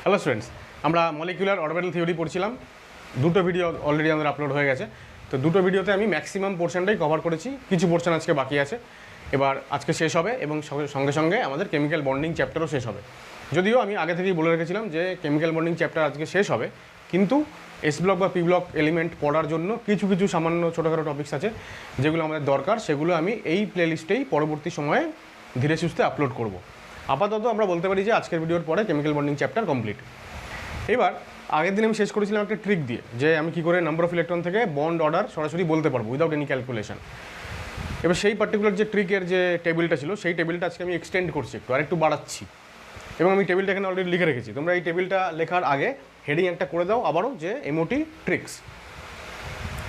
Hello students, আমরা molecular orbital theory পড়ছিলাম। দুটো ভিডিও অলরেডি আমাদের আপলোড হয়ে গেছে। তো দুটো ভিডিওতে আমি ম্যাক্সিমাম পোর্শনটাই কভার করেছি, কিছু পোর্শন আজকে বাকি আছে। এবার আজকে শেষ হবে এবং সঙ্গে সঙ্গে আমাদের কেমিক্যাল বন্ডিং চ্যাপ্টারও শেষ হবে। যদিও আমি আগে থেকেই বলে রেখেছিলাম যে কেমিক্যাল বন্ডিং চ্যাপ্টার আজকে শেষ হবে, কিন্তু এস ব্লক বা পি ব্লক এলিমেন্ট পড়ার জন্য কিছু কিছু সামান্য ছোটোখাটো টপিক্স আছে যেগুলো আমাদের দরকার, সেগুলো আমি এই প্লেলিস্টেই পরবর্তী সময়ে ধীরে সুস্থে আপলোড করব। আপাতত আমরা বলতে পারি যে আজকের ভিডিওর পরে কেমিক্যাল বন্ডিং চ্যাপ্টার কমপ্লিট। এবার আগের দিন আমি শেষ করেছিলাম একটা ট্রিক দিয়ে, যে আমি কী করে নাম্বার অফ ইলেকট্রন থেকে বন্ড অর্ডার সরাসরি বলতে পারবো উইদাউট এনি ক্যালকুলেশন। এবার সেই পার্টিকুলার যে ট্রিকের যে টেবিলটা ছিল, সেই টেবিলটা আজকে আমি এক্সটেন্ড করছি, একটু বাড়াচ্ছি, এবং আমি টেবিলটা এখানে অলরেডি লিখে রেখেছি। তোমরা এই টেবিলটা লেখার আগে হেডিং একটা করে দাও আবারও, যে এমওটি ট্রিক্স।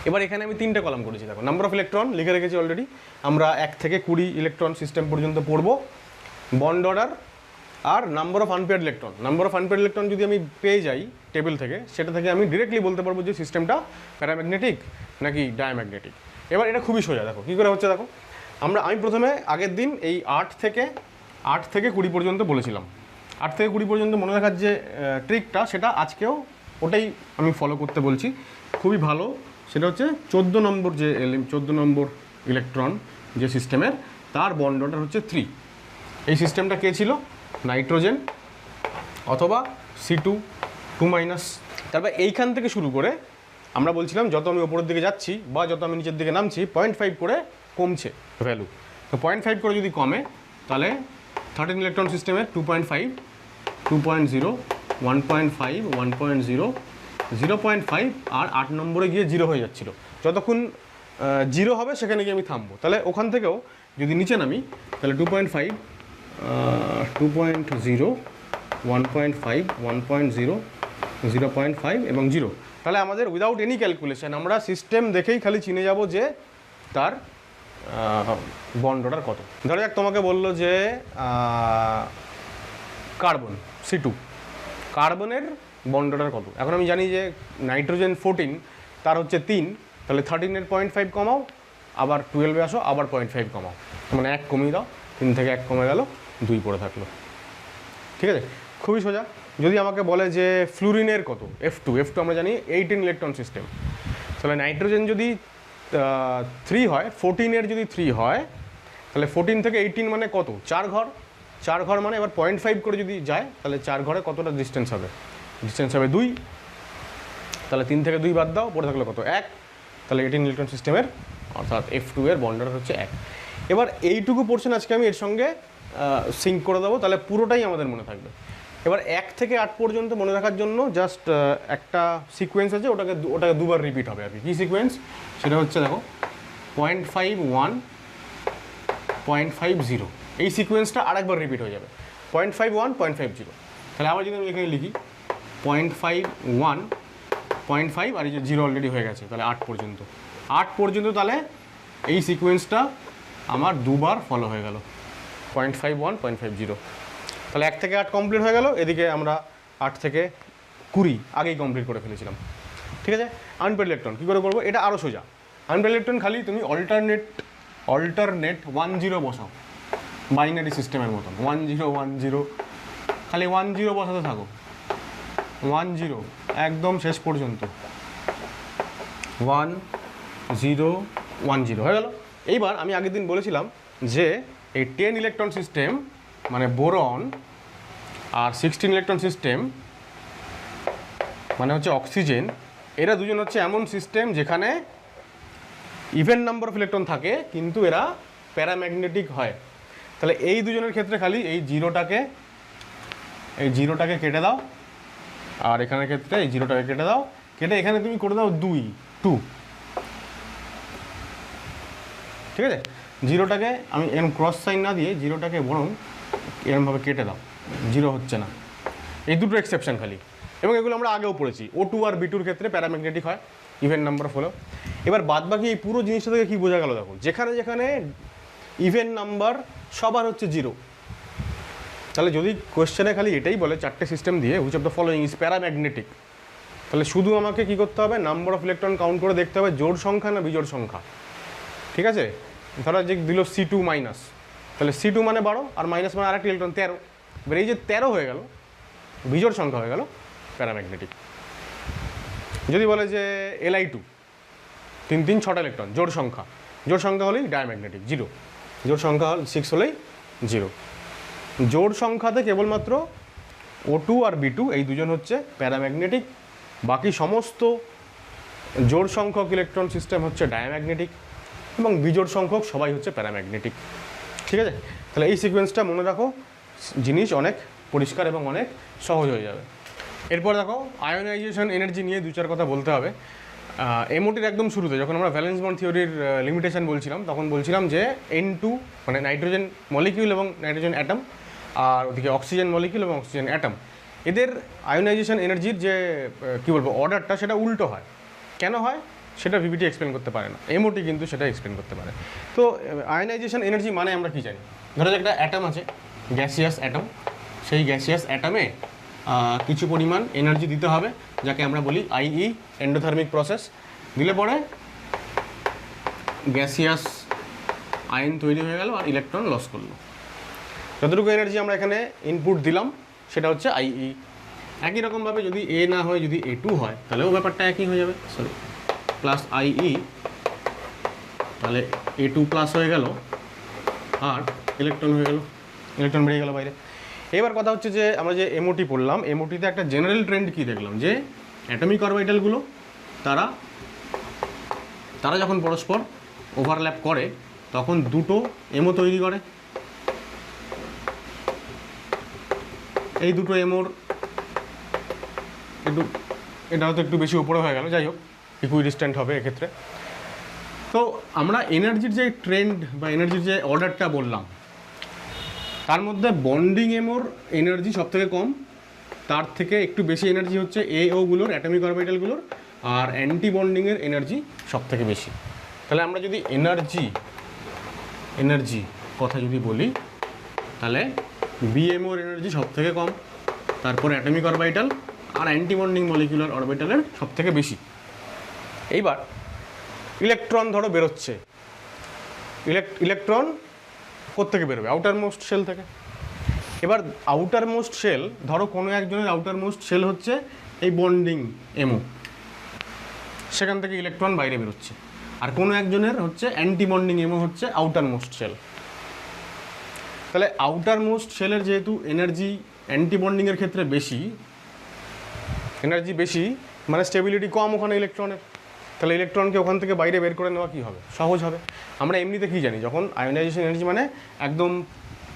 এবার এখানে আমি 3টে কলাম করেছি। দেখো, নাম্বার অফ ইলেকট্রন লিখে রেখেছি অলরেডি, আমরা 1 থেকে 20 ইলেকট্রন সিস্টেম পর্যন্ত পড়বো। বন্ড অর্ডার আর number of unpaired electron. Number of unpaired electron যদি আমি পেয়ে যাই টেবিল থেকে, সেটা থেকে আমি ডিরেক্টলি বলতে পারবো যে সিস্টেমটা প্যারাম্যাগনেটিক নাকি ডায়াম্যাগনেটিক। এবার এটা খুবই সোজা, দেখো কী করে হচ্ছে। দেখো, আমি প্রথমে আগের দিন এই 8 থেকে 20 পর্যন্ত বলেছিলাম। 8 থেকে 20 পর্যন্ত মনে রাখার যে ট্রিকটা, সেটা আজকেও ওটাই আমি ফলো করতে বলছি, খুবই ভালো। সেটা হচ্ছে 14 নম্বর যে 14 নম্বর ইলেকট্রন যে সিস্টেমের, তার বন্ড অর্ডার হচ্ছে 3। এই সিস্টেমটা কে ছিল? নাইট্রোজেন অথবা C2 2-। তারপর এইখান থেকে শুরু করে আমরা বলছিলাম যত আমি ওপরের দিকে যাচ্ছি বা যত আমি নিচের দিকে নামছি, 0.5 করে কমছে ভ্যালু। তো 0.5 করে যদি কমে, তাহলে 13 ইলেকট্রন সিস্টেমের 2.5, 2.0, 1.5, 1.0, 0.5 আর 8 নম্বরে গিয়ে 0 হয়ে যাচ্ছিল। যতক্ষণ 0 হবে সেখানে গিয়ে আমি থামবো। তাহলে ওখান থেকেও যদি নিচে নামি, তাহলে 2.5, 2.0, 1.5, 1.0, 0.5 এবং 0। তাহলে আমাদের উইদাউট এনি ক্যালকুলেশন আমরা সিস্টেম দেখেই খালি চিনে যাব যে তার বন্ড অর্ডার কত। ধরা যাক তোমাকে বললো যে কার্বন C2, কার্বনের বন্ড অর্ডার কত। এখন আমি জানি যে নাইট্রোজেন 14, তার হচ্ছে 3, তাহলে 13-এর 0.5 কমাও, আবার 12-এ আসো, আবার 0.5 কমাও, মানে 1 কমিয়ে দাও, 3 থেকে 1 কমে গেল, 2 পড়ে থাকলো। ঠিক আছে, খুবই সোজা। যদি আমাকে বলে যে ফ্লুরিনের কত, F2 আমরা জানি 18 ইলেকট্রন সিস্টেম, তাহলে নাইট্রোজেন যদি 3 হয়, 14-এর যদি 3 হয়, তাহলে 14 থেকে 18 মানে কত? 4 ঘর। 4 ঘর মানে এবার 0.5 করে যদি যায়, তাহলে 4 ঘরে কতটা ডিস্টেন্স হবে? ডিস্টেন্স হবে 2। তাহলে 3 থেকে 2 বাদ দাও, পড়ে থাকলো কত? 1। তাহলে 18 ইলেকট্রন সিস্টেমের অর্থাৎ F2 এর বন্ড অর্ডার হচ্ছে 1। এবার এইটুকু পোর্শন আজকে আমি এর সঙ্গে সিঙ্ক করে দেবো, তাহলে পুরোটাই আমাদের মনে থাকবে। এবার 1 থেকে 8 পর্যন্ত মনে রাখার জন্য জাস্ট একটা সিকোয়েন্স আছে, ওটাকে দুবার রিপিট হবে আর কি। কী সিকোয়েন্স? সেটা হচ্ছে দেখো 0.51, 0.50, এই সিকোয়েন্সটা আরেকবার রিপিট হয়ে যাবে। 0.51, 0.50। তাহলে আবার যদি আমি এখানে লিখি 0.51, 0.5 আর এই যে 0 অলরেডি হয়ে গেছে, তাহলে 8 পর্যন্ত। 8 পর্যন্ত তাহলে এই সিকোয়েন্সটা আমার দুবার ফলো হয়ে গেল, 0.51, 0.50। তাহলে 1 থেকে 8 কমপ্লিট হয়ে গেল। এদিকে আমরা 8 থেকে 20 আগেই কমপ্লিট করে ফেলেছিলাম। ঠিক আছে, আনপেয়ার্ড ইলেকট্রন কী করে করবো? এটা আরও সোজা। আনপেয়ার্ড ইলেকট্রন খালি তুমি অল্টারনেট 10 বসাও, বাইনারি সিস্টেমের মতন 10 10, খালি 10 বসাতে থাকো, 10 একদম শেষ পর্যন্ত 1 0 1 0 হয়ে গেল। এইবার আমি আগের দিন বলেছিলাম যে এই 10 ইলেকট্রন সিস্টেম মানে বোরন, আর 16 ইলেকট্রন সিস্টেম মানে হচ্ছে অক্সিজেন, এরা দুজন হচ্ছে এমন সিস্টেম যেখানে ইভেন নাম্বার অফ ইলেকট্রন থাকে কিন্তু এরা প্যারাম্যাগনেটিক হয়। তাহলে এই দুজনের ক্ষেত্রে খালি এই জিরোটাকে কেটে দাও, আর এখানের ক্ষেত্রে এই জিরোটাকে কেটে দাও, কেটে এখানে তুমি করে দাও 2। ঠিক আছে, জিরোটাকে আমি এরকম ক্রস সাইন না দিয়ে জিরোটাকে বরং এরকমভাবে কেটে দাও, 0 হচ্ছে না। এই দুটো এক্সেপশন খালি, এবং এগুলো আমরা আগেও পড়েছি। O2 আর B2-র ক্ষেত্রে প্যারাম্যাগনেটিক হয় ইভেন নাম্বার অফ হলেও। এবার বাদবাকি এই পুরো জিনিসটা থেকে কী বোঝা গেল? দেখো, যেখানে যেখানে ইভেন নাম্বার সবার হচ্ছে 0, তাহলে যদি কোয়েশ্চেনে খালি এটাই বলে 4টে সিস্টেম দিয়ে which of the following is paramagnetic, তাহলে শুধু আমাকে কী করতে হবে? নাম্বার অফ ইলেকট্রন কাউন্ট করে দেখতে হবে জোড় সংখ্যা না বিজোড় সংখ্যা। ঠিক আছে, ধরা যে দিল C2-, তাহলে C2 মানে 12 আর মাইনাস মানে আরেকটি ইলেকট্রন 13। এবার এই যে 13 হয়ে গেল, বিজোড় সংখ্যা হয়ে গেল প্যারাম্যাগনেটিক। যদি বলে যে Li2 3 3 6টা ইলেকট্রন জোড় সংখ্যা হলেই ডায়াম্যাগনেটিক 0, জোড় সংখ্যা 6 হলেই 0। জোড় সংখ্যাতে কেবলমাত্র O2 আর B2 এই দুজন হচ্ছে প্যারাম্যাগনেটিক, বাকি সমস্ত জোড় সংখ্যক ইলেকট্রন সিস্টেম হচ্ছে ডায়াম্যাগনেটিক এবং বিজোড় সংখ্যক সবাই হচ্ছে প্যারাম্যাগনেটিক। ঠিক আছে, তাহলে এই সিকোয়েন্সটা মনে রাখো, জিনিস অনেক পরিষ্কার এবং অনেক সহজ হয়ে যাবে। এরপর দেখো আয়োনাইজেশন এনার্জি নিয়ে 2-4 কথা বলতে হবে। এমওটির একদম শুরুতে যখন আমরা ভ্যালেন্স বন্ড থিওরির লিমিটেশন বলছিলাম, তখন বলছিলাম যে N2 মানে নাইট্রোজেন মলিকিউল এবং নাইট্রোজেন অ্যাটম, আর ওদিকে অক্সিজেন মলিকিউল এবং অক্সিজেন অ্যাটম, এদের আয়োনাইজেশন এনার্জির যে কী বলবো অর্ডারটা সেটা উল্টো হয়। কেন হয় সেটা ভিভিটি এক্সপ্লেন করতে পারে না, এমওটি কিন্তু সেটা এক্সপ্লেন করতে পারে। তো আয়োনাইজেশন এনার্জি মানে আমরা কী জানি, ধরো একটা অ্যাটম আছে, গ্যাসিয়াস অ্যাটম, সেই গ্যাসিয়াস অ্যাটমে কিছু পরিমাণ এনার্জি দিতে হবে, যাকে আমরা বলি আইই, এন্ডোথার্মিক প্রসেস। দিলে পরে গ্যাসিয়াস আয়ন তৈরি হয়ে গেল আর ইলেকট্রন লস করলো। যতটুকু এনার্জি আমরা এখানে ইনপুট দিলাম সেটা হচ্ছে আইই। একই রকমভাবে যদি এ না হয়, যদি A2 হয়, তাহলেও ব্যাপারটা একই হয়ে যাবে, সরি প্লাস আইই, তাহলে A2 প্লাস হয়ে গেল আর ইলেকট্রন হয়ে গেল, ইলেকট্রন বেরিয়ে গেল বাইরে। এবার কথা হচ্ছে যে আমরা যে এমওটি পড়লাম, এমওটিতে একটা জেনারেল ট্রেন্ড কী দেখলাম, যে অ্যাটমিক অরবিটালগুলো তারা যখন পরস্পর ওভারল্যাপ করে তখন দুটো এমও তৈরি করে। এই দুটো এমওর এটা হয়তো একটু বেশি উপরে হয়ে গেল, যাই হোক ইকুইডিস্ট্যান্ট হবে এক্ষেত্রে। তো আমরা এনার্জির যে ট্রেন্ড বা এনার্জির যে অর্ডারটা বললাম, তার মধ্যে বন্ডিং এমোর এনার্জি সব থেকে কম, তার থেকে একটু বেশি এনার্জি হচ্ছে AOগুলোর, অ্যাটমিক অরবিটালগুলোর, আর অ্যান্টি বন্ডিংয়ের এনার্জি সব থেকে বেশি। তাহলে আমরা যদি এনার্জি কথা যদি বলি, তাহলে BMOর এনার্জি সব থেকে কম, তারপরে অ্যাটমিক অরবিটাল আর অ্যান্টি বন্ডিং মলিকুলার অরবিটালের সব থেকে বেশি। এইবার ইলেকট্রন ধরো বেরোচ্ছে, ইলেকট্রন কোত্থেকে বেরোবে? আউটার মোস্ট শেল থেকে। এবার আউটার মোস্ট শেল, ধরো কোনো একজনের আউটার মোস্ট শেল হচ্ছে এই বন্ডিং এমও, সেখান থেকে ইলেকট্রন বাইরে বেরোচ্ছে, আর কোনো একজনের হচ্ছে অ্যান্টি বন্ডিং এমও হচ্ছে আউটার মোস্ট শেল। তাহলে আউটার মোস্ট শেলের যেহেতু এনার্জি অ্যান্টি বন্ডিংয়ের ক্ষেত্রে এনার্জি বেশি, মানে স্টেবিলিটি কম ওখানে ইলেকট্রনের, তাহলে ইলেকট্রনকে ওখান থেকে বাইরে বের করে নেওয়া কী হবে? সহজ হবে। আমরা এমনিতে কী জানি, যখন আয়োনাইজেশন এনার্জি মানে একদম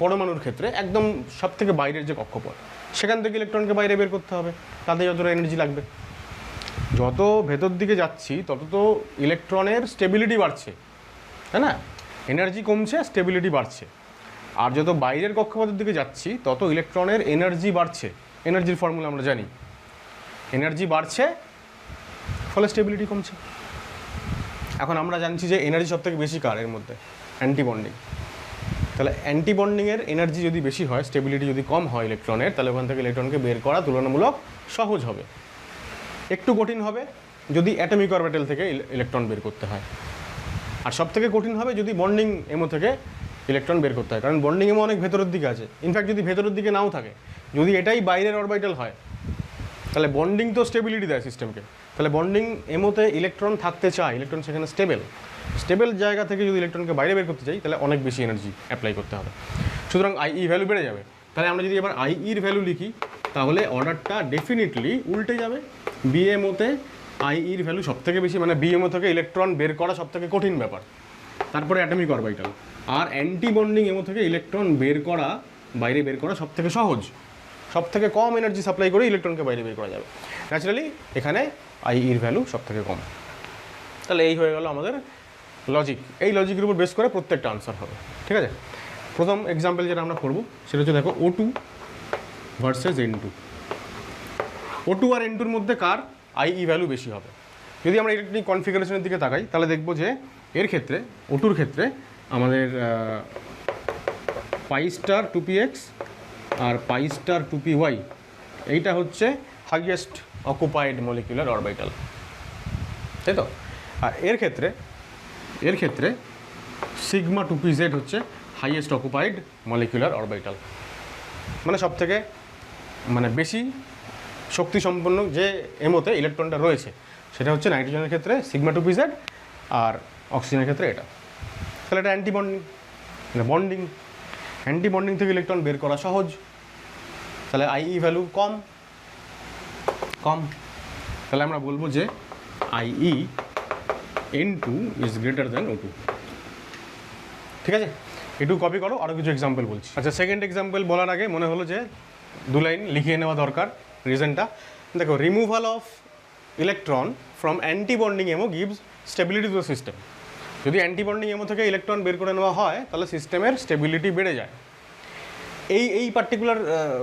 পরমাণুর ক্ষেত্রে একদম সব থেকে বাইরের যে কক্ষপথ, সেখান থেকে ইলেকট্রনকে বাইরে বের করতে হবে, তাতে যতটা এনার্জি লাগবে। যত ভেতর দিকে যাচ্ছি তত তো ইলেকট্রনের স্টেবিলিটি বাড়ছে, তাই না? এনার্জি কমছে, স্টেবিলিটি বাড়ছে। আর যত বাইরের কক্ষপথের দিকে যাচ্ছি তত ইলেকট্রনের এনার্জি বাড়ছে। এনার্জির ফর্মুলা আমরা জানি, এনার্জি বাড়ছে ফলে স্টেবিলিটি কমছে। এখন আমরা জানছি যে এনার্জি সব থেকে বেশি কার এর মধ্যে? Anti bonding. তাহলে অ্যান্টি বন্ডিংয়ের এনার্জি যদি বেশি হয়, স্টেবিলিটি যদি কম হয় ইলেকট্রনের, তাহলে ওখান থেকে ইলেকট্রনকে বের করা তুলনামূলক সহজ হবে। একটু কঠিন হবে যদি অ্যাটমিক অরবিটাল থেকে ইলেকট্রন বের করতে হয়, আর সব থেকে কঠিন হবে যদি বন্ডিং এমও থেকে ইলেকট্রন বের করতে হয়, কারণ বন্ডিং এমও অনেক ভেতরের দিকে আছে। ইনফ্যাক্ট যদি ভেতরের দিকে নাও থাকে, যদি এটাই বাইরের অরবিটাল হয়, তাহলে বন্ডিং তো স্টেবিলিটি দেয় সিস্টেমকে, তাহলে বন্ডিং এমওতে ইলেকট্রন থাকতে চায়, ইলেকট্রন সেখানে স্টেবল জায়গা থেকে যদি ইলেকট্রনকে বাইরে বের করতে চাই, তাহলে অনেক বেশি এনার্জি অ্যাপ্লাই করতে হবে। সুতরাং আইই ভ্যালু বেড়ে যাবে। তাহলে আমরা যদি এবার আইইর ভ্যালু লিখি, তাহলে অর্ডারটা ডেফিনেটলি উল্টে যাবে। বিএমওতে আইইর ভ্যালু সব থেকে বেশি, মানে বিএমও থেকে ইলেকট্রন বের করা সব থেকে কঠিন ব্যাপার, তারপরে অ্যাটমিক অরবিটাল। আর অ্যান্টি বন্ডিং এমও থেকে ইলেকট্রন বাইরে বের করা সব থেকে সহজ, সব থেকে কম এনার্জি সাপ্লাই করে ইলেকট্রনকে বাইরে বের করা যাবে। ন্যাচারালি এখানে আইইর ভ্যালু সব থেকে কম। তাহলে এই হয়ে গেল আমাদের লজিক। এই লজিকের উপর বেস করে প্রত্যেকটা আনসার হবে, ঠিক আছে? প্রথম এক্সাম্পল যেটা আমরা করবো সেটা হচ্ছে, দেখো O2 ভার্সেস N2। O2 আর N2-র মধ্যে কার আইই ভ্যালু বেশি হবে? যদি আমরা ইলেকট্রনিক কনফিগারেশনের দিকে তাকাই, তাহলে দেখবো যে এর ক্ষেত্রে O2-র ক্ষেত্রে আমাদের পাই স্টার 2px আর পাই স্টার 2py, এইটা হচ্ছে হাইয়েস্ট অকুপাইড মলিকুলার অরবিটাল, তাই তো? আর এর ক্ষেত্রে সিগমা 2pz হচ্ছে হাইয়েস্ট অকুপাইড মলিকুলার অরবিটাল, মানে সব থেকে মানে বেশি শক্তি সম্পন্ন যে এমোতে ইলেকট্রনটা রয়েছে সেটা হচ্ছে নাইট্রোজেনের ক্ষেত্রে সিগমা 2pz আর অক্সিজেনের ক্ষেত্রে এটা। তাহলে এটা অ্যান্টি বন্ডিং, মানে বন্ডিং। অ্যান্টি বন্ডিং থেকে ইলেকট্রন বের করা সহজ, তাহলে আইই ভ্যালু কম কম। তাহলে আমরা বলবো যে আইই N2 is greater than O2। ঠিক আছে, একটু কপি করো, আরও কিছু এক্সাম্পল বলছি। আচ্ছা, সেকেন্ড এক্সাম্পল বলার আগে মনে হলো যে 2 লাইন লিখিয়ে নেওয়া দরকার রিজনটা। দেখো, removal of electron from anti bonding Emo gives stability to the system. যদি অ্যান্টি বন্ডিং এমো থেকে ইলেকট্রন বের করে নেওয়া হয় তাহলে সিস্টেমের স্টেবিলিটি বেড়ে যায়। এই পার্টিকুলার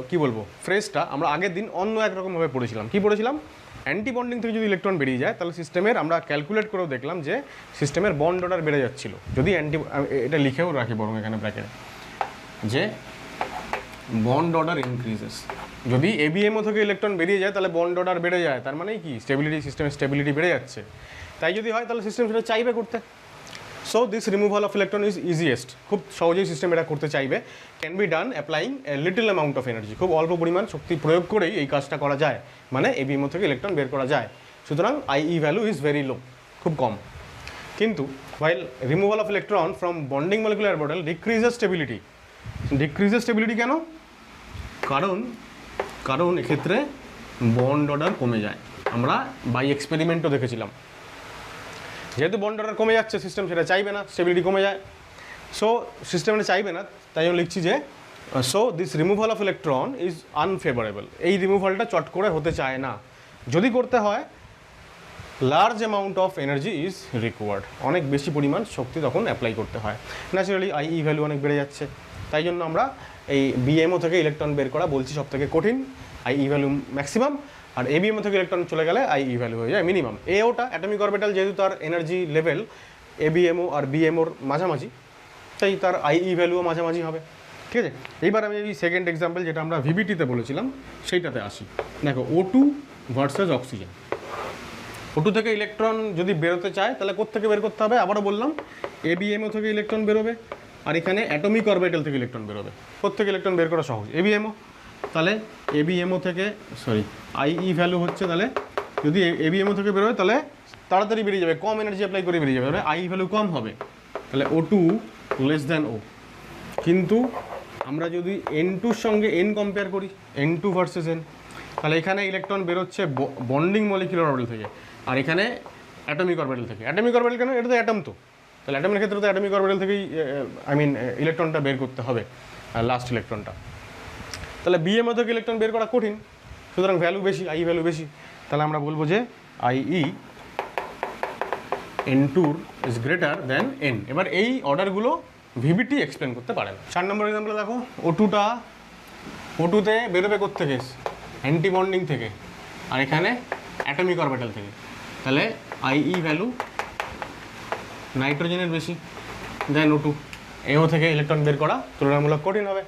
কী বলবো ফ্রেজটা আমরা আগের দিন অন্য একরকমভাবে পড়েছিলাম। কী পড়েছিলাম? অ্যান্টি বন্ডিং থেকে যদি ইলেকট্রন বেরিয়ে যায় তাহলে সিস্টেমের, আমরা ক্যালকুলেট করেও দেখলাম যে সিস্টেমের বন্ড অর্ডার বেড়ে যাচ্ছিল। যদি এটা লিখেও রাখি বরং এখানে ব্র্যাকেটে, যে বন্ড অর্ডার ইনক্রিজেস। যদি এবিএমও থেকে ইলেকট্রন বেরিয়ে যায় তাহলে বন্ড অর্ডার বেড়ে যায়, তার মানে কি স্টেবিলিটি, সিস্টেমের স্টেবিলিটি বেড়ে যাচ্ছে। তাই যদি হয় তাহলে সিস্টেম সেটা চাইবে করতে। So this removal of electron is easiest. খুব সহজেই সিস্টেম এটা করতে চাইবে। Can be done applying a little amount of energy. খুব অল্প পরিমাণ শক্তি প্রয়োগ করেই এই কাজটা করা যায়, মানে এবিএমও থেকে ইলেকট্রন বের করা যায়। সুতরাং আইই ভ্যালু ইজ ভেরি লো, খুব কম। কিন্তু while removal of electron from bonding molecular orbital decreases stability. decreases stability কেন? কারণ এক্ষেত্রে বন্ড অর্ডার কমে যায়। আমরা বাই এক্সপেরিমেন্টও দেখেছিলাম, যেহেতু বন্ড অর্ডার কমে যাচ্ছে সিস্টেম সেটা চাইবে না, স্টেবিলিটি কমে যায়। সো সিস্টেমটা চাইবে না, তাই জন্য লিখছি যে so this removal of electron is unfavourable. এই রিমুভালটা চট করে হতে চায় না। যদি করতে হয় large amount of energy is required. অনেক বেশি পরিমাণ শক্তি তখন অ্যাপ্লাই করতে হয়। ন্যাচারালি আইই ভ্যালু অনেক বেড়ে যাচ্ছে, তাই জন্য আমরা এই বিএমও থেকে ইলেকট্রন বের করা বলছি সব থেকে কঠিন, আইই ভ্যালু ম্যাক্সিমাম। আর এবিএমও থেকে ইলেকট্রন চলে গেলে আইই ভ্যালু হয়ে যায় মিনিমাম। এওটা অ্যাটমিক অরবিটাল, যেহেতু তার এনার্জি লেভেল এবিএমও আর বিএমওর মাঝামাঝি, তাই তার আইই ভ্যালুও মাঝামাঝি হবে। ঠিক আছে, এইবার আমি এই সেকেন্ড এক্সাম্পল যেটা আমরা ভিবিটিতে বলেছিলাম সেইটাতে আসি। দেখো, O2 ভার্সেস অক্সিজেন। O2 থেকে ইলেকট্রন যদি বেরোতে চায় তাহলে কোত্থেকে বের করতে হবে? আবারও বললাম, এবিএমও থেকে ইলেকট্রন বেরোবে, আর এখানে অ্যাটমিক অরবিটাল থেকে ইলেকট্রন বেরোবে। কোত্থেকে ইলেকট্রন বের করা সহজ? এবিএমও। তাহলে এবিএমও থেকে আইই ভ্যালু হচ্ছে, তাহলে যদি এবিএমও থেকে বেরোয় তাহলে তাড়াতাড়ি বেরিয়ে যাবে, কম এনার্জি অ্যাপ্লাই করে বেরিয়ে যাবে, তাহলে আইই ভ্যালু কম হবে। তাহলে O2 লেস দ্যান O। কিন্তু আমরা যদি N2-র সঙ্গে N কম্পেয়ার করি, N2 ভার্সেস N, তাহলে এখানে ইলেকট্রন বেরোচ্ছে বন্ডিং মলিকুলার অরবিটাল থেকে, আর এখানে অ্যাটমিক অরবিটাল থেকে। অ্যাটমিক অরবিটাল কেন? এটা তো অ্যাটম, তো তাহলে অ্যাটমের ক্ষেত্রে তো অ্যাটমিক অরবিটাল থেকেই ইলেকট্রনটা বের করতে হবে, লাস্ট ইলেকট্রনটা। তাহলে বিএমও থেকে ইলেকট্রন বের করা কঠিন, সুতরাং ভ্যালু বেশি, আই ভ্যালু বেশি। তাহলে আমরা বলবো যে আইই N2 is greater than N। এবার এই অর্ডারগুলো ভিবিটি এক্সপ্লেন করতে পারেন। 4 নম্বর এক্সাম্পলে দেখো, O2-তে বেরোবে কোত্থেকে? অ্যান্টি বন্ডিং থেকে, আর এখানে অ্যাটমিক অরবিটাল থেকে। তাহলে আইই ভ্যালু নাইট্রোজেনের বেশি দেন O2। এও থেকে ইলেকট্রন বের করা তুলনামূলক কঠিন হবে।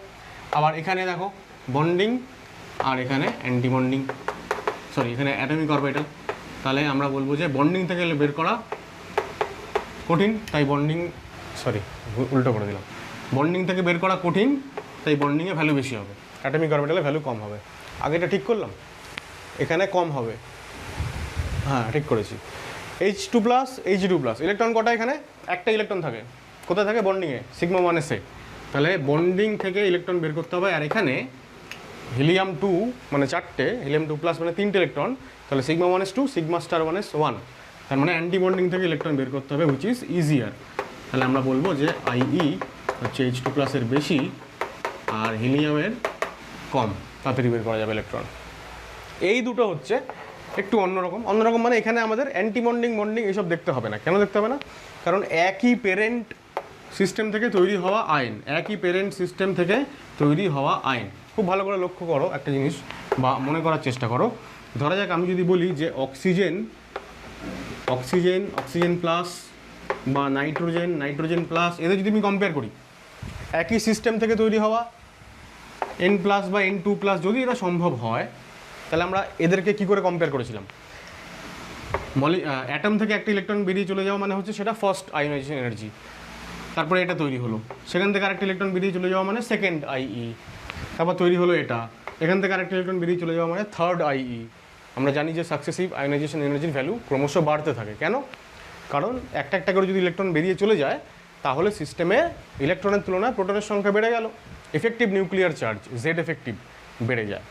আবার এখানে দেখো বন্ডিং, আর এখানে অ্যান্টি বন্ডিং, এখানে অ্যাটমিক অরবিটাল। তাহলে আমরা বলবো যে বন্ডিং থেকে বের করা কঠিন, তাই উল্টো করে দিলাম, বন্ডিং থেকে বের করা কঠিন, তাই বন্ডিংয়ে ভ্যালু বেশি হবে, অ্যাটমিক অরবিটালে ভ্যালু কম হবে। আগেটা ঠিক করলাম, এখানে কম হবে, হ্যাঁ ঠিক করেছি। H2+, H2+, ইলেকট্রন কটা? এখানে একটা ইলেকট্রন থাকে। কোথায় থাকে? বন্ডিংয়ে, সিগমা 1s-এ। তাহলে বন্ডিং থেকে ইলেকট্রন বের করতে হবে, আর এখানে হিলিয়াম 2 মানে 4টে, হিলিয়াম 2+ মানে 3টে ইলেকট্রন, তাহলে sigma 1s2, sigma star 1s1, তার মানে অ্যান্টি বন্ডিং থেকে ইলেকট্রন বের করতে হবে, হুইচ ইজ ইজিয়ার। তাহলে আমরা বলবো যে আইই হচ্ছে H2+-এর বেশি আর হিলিয়ামের কম, তাড়াতাড়ি বের করা যাবে ইলেকট্রন। এই দুটো হচ্ছে একটু অন্যরকম মানে এখানে আমাদের অ্যান্টি বন্ডিং এইসব দেখতে হবে না। কেন দেখতে হবে না? কারণ একই প্যারেন্ট সিস্টেম থেকে তৈরি হওয়া আয়ন, খুব ভালো করে লক্ষ্য করো একটা জিনিস, বা মনে করার চেষ্টা করো। ধরা যাক আমি যদি বলি যে অক্সিজেন প্লাস বা নাইট্রোজেন প্লাস, এদের যদি আমি কম্পেয়ার করি, একই সিস্টেম থেকে তৈরি হওয়া N+ বা N2+, যদি এটা সম্ভব হয় তাহলে আমরা এদেরকে কি করে কম্পেয়ার করেছিলাম? অ্যাটম থেকে একটা ইলেকট্রন বেরিয়ে চলে যাওয়া মানে হচ্ছে সেটা ফার্স্ট আয়োনাইজেশন এনার্জি, তারপরে এটা তৈরি হলো, সেখান থেকে আরেকটা ইলেকট্রন বেরিয়ে চলে যাওয়া মানে সেকেন্ড আইই, তারপর তৈরি হলো এটা, এখান থেকে আরেকটা ইলেকট্রন বেরিয়ে চলে যাওয়া মানে থার্ড আইই। আমরা জানি যে সাকসেসিভ আয়োনাইজেশন এনার্জির ভ্যালু ক্রমশ বাড়তে থাকে। কেন? কারণ একটা একটা করে যদি ইলেকট্রন বেরিয়ে চলে যায় তাহলে সিস্টেমে ইলেকট্রনের তুলনায় প্রোটনের সংখ্যা বেড়ে গেল, effective nuclear charge Z effective বেড়ে যায়।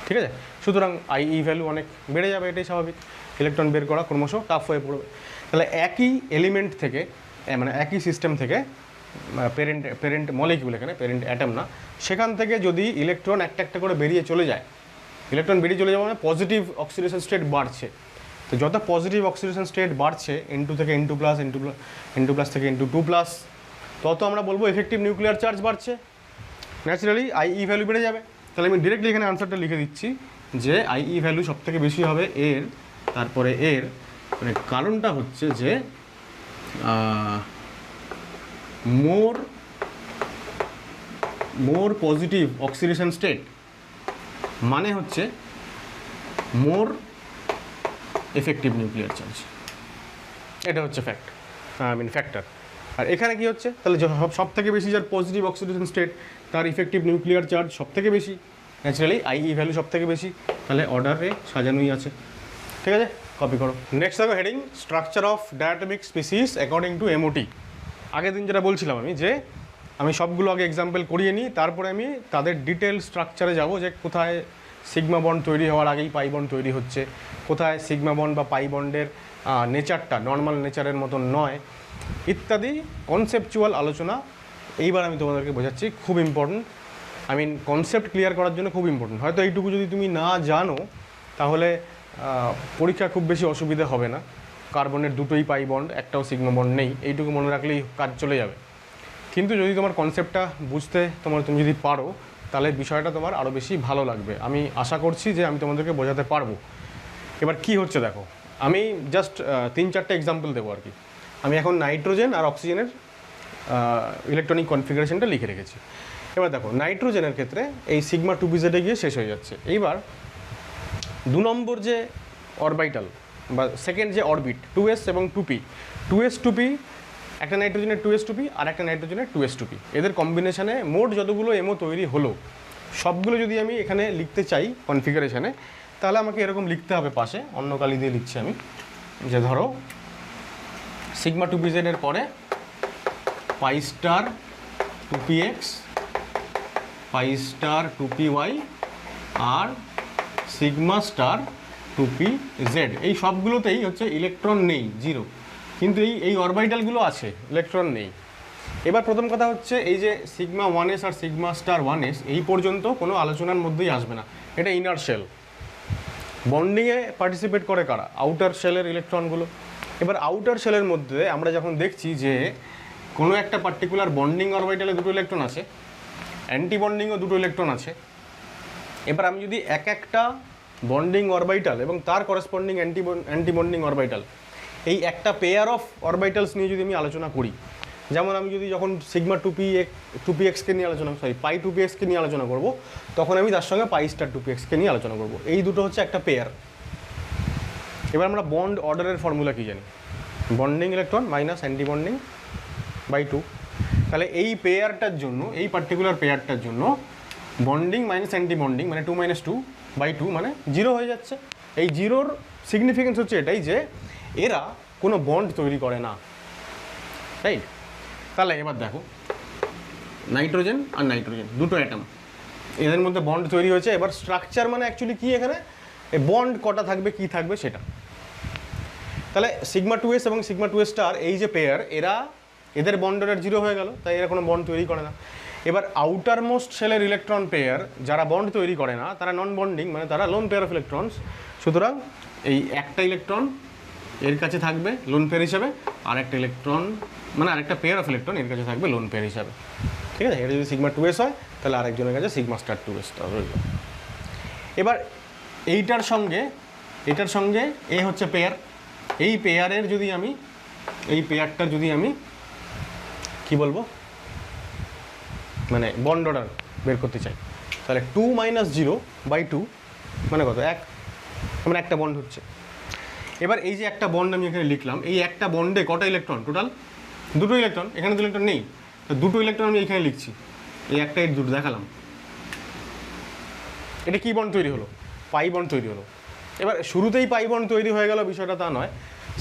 ঠিক আছে, সুতরাং আইই ভ্যালু অনেক বেড়ে যাবে, এটাই স্বাভাবিক। ইলেকট্রন বের করা ক্রমশ টাফ হয়ে পড়বে। তাহলে একই এলিমেন্ট থেকে মানে একই সিস্টেম থেকে প্যারেন্ট মলিকিউল, এখানে প্যারেন্ট অ্যাটম না, সেখান থেকে যদি ইলেকট্রন একটা একটা করে বেরিয়ে চলে যায়, ইলেকট্রন বেরিয়ে চলে যাওয়া মানে পজিটিভ অক্সিডেশন স্টেট বাড়ছে। তো যত পজিটিভ অক্সিডেশন স্টেট বাড়ছে N2 থেকে N2 প্লাস, N2 প্লাস থেকে N2 প্লাস, তত আমরা বলবো এফেক্টিভ নিউক্লিয়ার চার্জ বাড়ছে, ন্যাচারালি আইই ভ্যালু বেড়ে যাবে। তাহলে আমি ডিরেক্টলি এখানে আনসারটা লিখে দিচ্ছি যে আইই ভ্যালু সব থেকে বেশি হবে এর, তারপরে এর, মানে কারণটা হচ্ছে যে মোর পজিটিভ অক্সিডেশন স্টেট মানে হচ্ছে মোর এফেক্টিভ নিউক্লিয়ার চার্জ, এটা হচ্ছে ফ্যাক্টর। আর এখানে কি হচ্ছে, তাহলে সব থেকে বেশি যার পজিটিভ অক্সিডেশন স্টেট তার ইফেক্টিভ নিউক্লিয়ার চার্জ সব থেকে বেশি, ন্যাচারালি আইই ভ্যালু সব থেকে বেশি, তাহলে অর্ডারে সাজানোই আছে। ঠিক আছে, কপি করো। নেক্সট দেখো heading structure of diatomic species according to MOT. আগের দিন যেটা বলছিলাম আমি, যে আমি সবগুলো আগে এক্সাম্পল করিয়ে নিই, তারপরে আমি তাদের ডিটেল স্ট্রাকচারে যাব, যে কোথায় সিগমা বন্ড তৈরি হওয়ার আগেই পাই বন্ড তৈরি হচ্ছে, কোথায় সিগমা বন্ড বা পাই বন্ডের নেচারটা নর্মাল নেচারের মতন নয়, ইত্যাদি কনসেপচুয়াল আলোচনা এইবার আমি তোমাদেরকে বোঝাচ্ছি। খুব ইম্পর্টেন্ট, কনসেপ্ট ক্লিয়ার করার জন্য খুব ইম্পর্টেন্ট। হয়তো এইটুকু যদি তুমি না জানো তাহলে পরীক্ষা খুব বেশি অসুবিধা হবে না। কার্বনের দুটোই পাই বন্ড, একটাও সিগমা বন্ড নেই, এইটুকু মনে রাখলেই কাজ চলে যাবে। কিন্তু যদি তোমার কনসেপ্টটা বুঝতে তুমি যদি পারো, তাহলে বিষয়টা তোমার আরও বেশি ভালো লাগবে। আমি আশা করছি যে আমি তোমাদেরকে বোঝাতে পারবো। এবার কি হচ্ছে দেখো, আমি জাস্ট 3-4টে এক্সাম্পল দেবো আর কি। আমি এখন নাইট্রোজেন আর অক্সিজেনের ইলেকট্রনিক কনফিগারেশনটা লিখে রেখেছি। এবার দেখো নাইট্রোজেনের ক্ষেত্রে এই সিগমা 2pz গিয়ে শেষ হয়ে যাচ্ছে। এইবার 2 নম্বর যে অরবিটাল বা সেকেন্ড যে অরবিট 2s এবং 2p, 2s 2p, একটা নাইট্রোজেনের 2s 2p আর একটা নাইট্রোজেনের 2s 2p, এদের কম্বিনেশনে মোট যতগুলো এমও তৈরি হলো সবগুলো যদি আমি এখানে লিখতে চাই কনফিগারেশনে, তাহলে আমাকে এরকম লিখতে হবে পাশে, অন্য কালি দিয়ে লিখছি আমি, যে ধরো সিগমা 2pz এর পরে পাই স্টার 2px, পাই স্টার 2py আর সিগমা স্টার 2pz, এই সবগুলোতেই হচ্ছে ইলেকট্রন নেই, জিরো, কিন্তু এই অরবিটালগুলো আছে, ইলেকট্রন নেই। এবার প্রথম কথা হচ্ছে এই যে সিগমা 1s আর সিগমা স্টার 1s এই পর্যন্ত কোনো আলোচনার মধ্যেই আসবে না, এটা ইনার শেল। বন্ডিংয়ে পার্টিসিপেট করে কারা? আউটার শেলের ইলেকট্রনগুলো। এবার আউটার শেলের মধ্যে আমরা যখন দেখছি যে কোনো একটা পার্টিকুলার বন্ডিং অরবিটালে দুটো ইলেকট্রন আছে, অ্যান্টি বন্ডিংও দুটো ইলেকট্রন আছে। এবার আমি যদি একটা বন্ডিং অরবিটাল এবং তার করেসপন্ডিং অ্যান্টি বন্ডিং অরবিটাল, এই একটা পেয়ার অফ অরবিটালস নিয়ে যদি আমি আলোচনা করি, যেমন আমি যদি যখন সিগমা 2px-কে নিয়ে পাই 2px-কে নিয়ে আলোচনা করব, তখন আমি তার সঙ্গে পাই স্টার 2px-কে নিয়ে আলোচনা করব। এই দুটো হচ্ছে একটা পেয়ার। এবার আমরা বন্ড অর্ডারের ফর্মুলা কী জানি? Bonding electron minus anti bonding by 2। তাহলে এই পেয়ারটার জন্য, এই পার্টিকুলার পেয়ারটার জন্য বন্ডিং মাইনাস অ্যান্টি বন্ডিং মানে 2 - 2 বাই 2 মানে 0 হয়ে যাচ্ছে। এই জিরোর সিগনিফিকেন্স হচ্ছে এটাই যে এরা কোনো বন্ড তৈরি করে না, রাইট? তাহলে এবার দেখো নাইট্রোজেন আর নাইট্রোজেন দুটো অ্যাটম, এদের মধ্যে বন্ড তৈরি হয়েছে। এবার স্ট্রাকচার মানে অ্যাকচুয়ালি কী, এখানে বন্ড কটা থাকবে, কী থাকবে সেটা। তাহলে সিগমা 2s এবং সিগমা 2s স্টার এই যে পেয়ার, এদের বন্ড অর্ডার 0 হয়ে গেল, তাই এরা কোনো বন্ড তৈরি করে না। এবার আউটার মোস্ট শেলের ইলেকট্রন পেয়ার যারা বন্ড তৈরি করে না, তারা নন বন্ডিং, মানে তারা লোন পেয়ার অফ ইলেকট্রনস। সুতরাং এই একটা ইলেকট্রন এর কাছে থাকবে লোন পেয়ার হিসাবে, আর একটা ইলেকট্রন মানে আরেকটা পেয়ার অফ ইলেকট্রন এর কাছে থাকবে লোন পেয়ার হিসাবে। ঠিক আছে, এটা যদি সিগমা 2s হয় তাহলে আরেকজনের কাছে সিগমা স্টার 2s রইল। এবার এটার সঙ্গে এ হচ্ছে পেয়ার। এই পেয়ারের যদি আমি পেয়ারটা যদি আমি কি বলবো, মানে বন্ড অর্ডার বের করতে চাই, তাহলে 2 - 0 বাই 2 মানে কত? 1, মানে একটা বন্ড হচ্ছে। এবার এই যে একটা বন্ড আমি এখানে লিখলাম, এই একটা বন্ডে কটা ইলেকট্রন? টোটাল দুটো ইলেকট্রন। এখানে তো ইলেকট্রন নেই, তো দুটো ইলেকট্রন আমি এখানে লিখছি, এই একটা এই দুটো দেখালাম। এটা কী বন্ড তৈরি হলো? পাই বন্ড তৈরি হলো। এবার শুরুতেই পাই বন্ড তৈরি হয়ে গেল বিষয়টা তা নয়,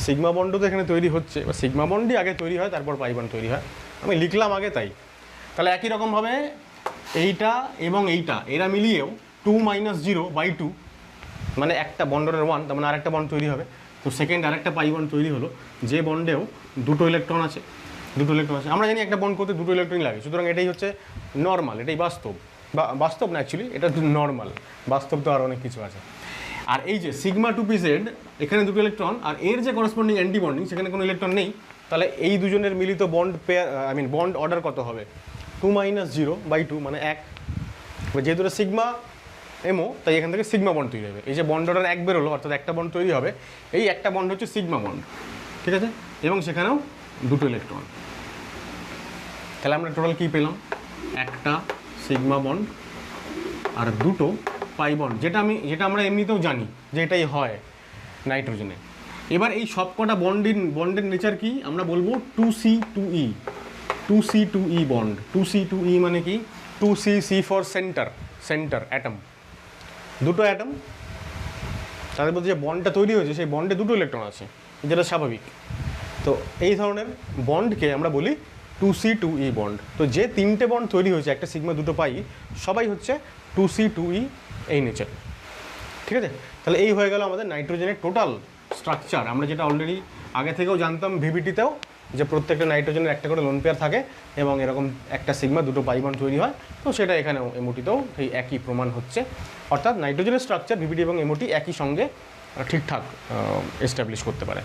সিগমা বন্ডও তো এখানে তৈরি হচ্ছে। এবার সিগমা বন্ডই আগে তৈরি হয়, তারপর পাই বন্ড তৈরি হয়, আমি লিখলাম আগে তাই। তাহলে একই রকমভাবে এইটা এবং এইটা এরা মিলিয়েও 2-0/2 মানে একটা বন্ডের 1, তার মানে আরেকটা বন্ড তৈরি হবে। তো সেকেন্ড আরেকটা পাই বন্ড তৈরি হলো, যে বন্ডেও দুটো ইলেকট্রন আছে। আমরা জানি একটা বন্ড করতে দুটো ইলেকট্রন লাগে, সুতরাং এটাই হচ্ছে নর্মাল, এটাই বাস্তব। বা বাস্তব না, অ্যাকচুয়ালি এটা নর্মাল, বাস্তব তো আর অনেক কিছু আছে। আর এই যে সিগমা 2pz এখানে দুটো ইলেকট্রন, আর এর যে করসপন্ডিং অ্যান্টি বন্ডিং সেখানে কোনো ইলেকট্রন নেই, তাহলে এই দুজনের মিলিত বন্ড পেয়ার বন্ড অর্ডার কত হবে? 2-0/2 মানে 1। যেহেতু এটা সিগমা এমও, তাই এখান থেকে সিগমা বন্ড তৈরি হবে। এই যে বন্ড অর্ডার 1 বেরোলো, অর্থাৎ একটা বন্ড তৈরি হবে, এই একটা বন্ড হচ্ছে সিগমা বন্ড, ঠিক আছে? এবং সেখানেও দুটো ইলেকট্রন। তাহলে আমরা টোটাল কী পেলাম? একটা সিগমা বন্ড আর দুটো পাই বন্ড, যেটা আমরা এমনিতেও জানি যে এটাই হয় নাইট্রোজেনে। এবার এই সবকটা বন্ডের নেচার কি আমরা বলবো? 2C2E 2C2E bond. 2C2E মানে কি? 2C ফর সেন্টার অ্যাটম, দুটো অ্যাটম, তাদের মধ্যে যে বন্ডটা তৈরি হয়েছে সেই বন্ডে দুটো ইলেকট্রন আছে, যেটা স্বাভাবিক। তো এই ধরনের বন্ডকে আমরা বলি 2C2E বন্ড। তো যে তিনটে বন্ড তৈরি হয়েছে, একটা সিগমা দুটো পাই, সবাই হচ্ছে 2C2E এই নেচার, ঠিক আছে? তাহলে এই হয়ে গেল আমাদের নাইট্রোজেনের টোটাল স্ট্রাকচার। আমরা যেটা অলরেডি আগে থেকেও জানতাম ভিভিটিতেও, যে প্রত্যেকটা নাইট্রোজেনের একটা করে লোন পেয়ার থাকে এবং এরকম একটা সিগমা দুটো পাই বন্ড তৈরি হয়। তো সেটা এখানে এমওটিতেও এই একই প্রমাণ হচ্ছে, অর্থাৎ নাইট্রোজেনের স্ট্রাকচার ভিভিটি এবং এমওটি একই সঙ্গে ঠিকঠাক এস্টাবলিশ করতে পারে।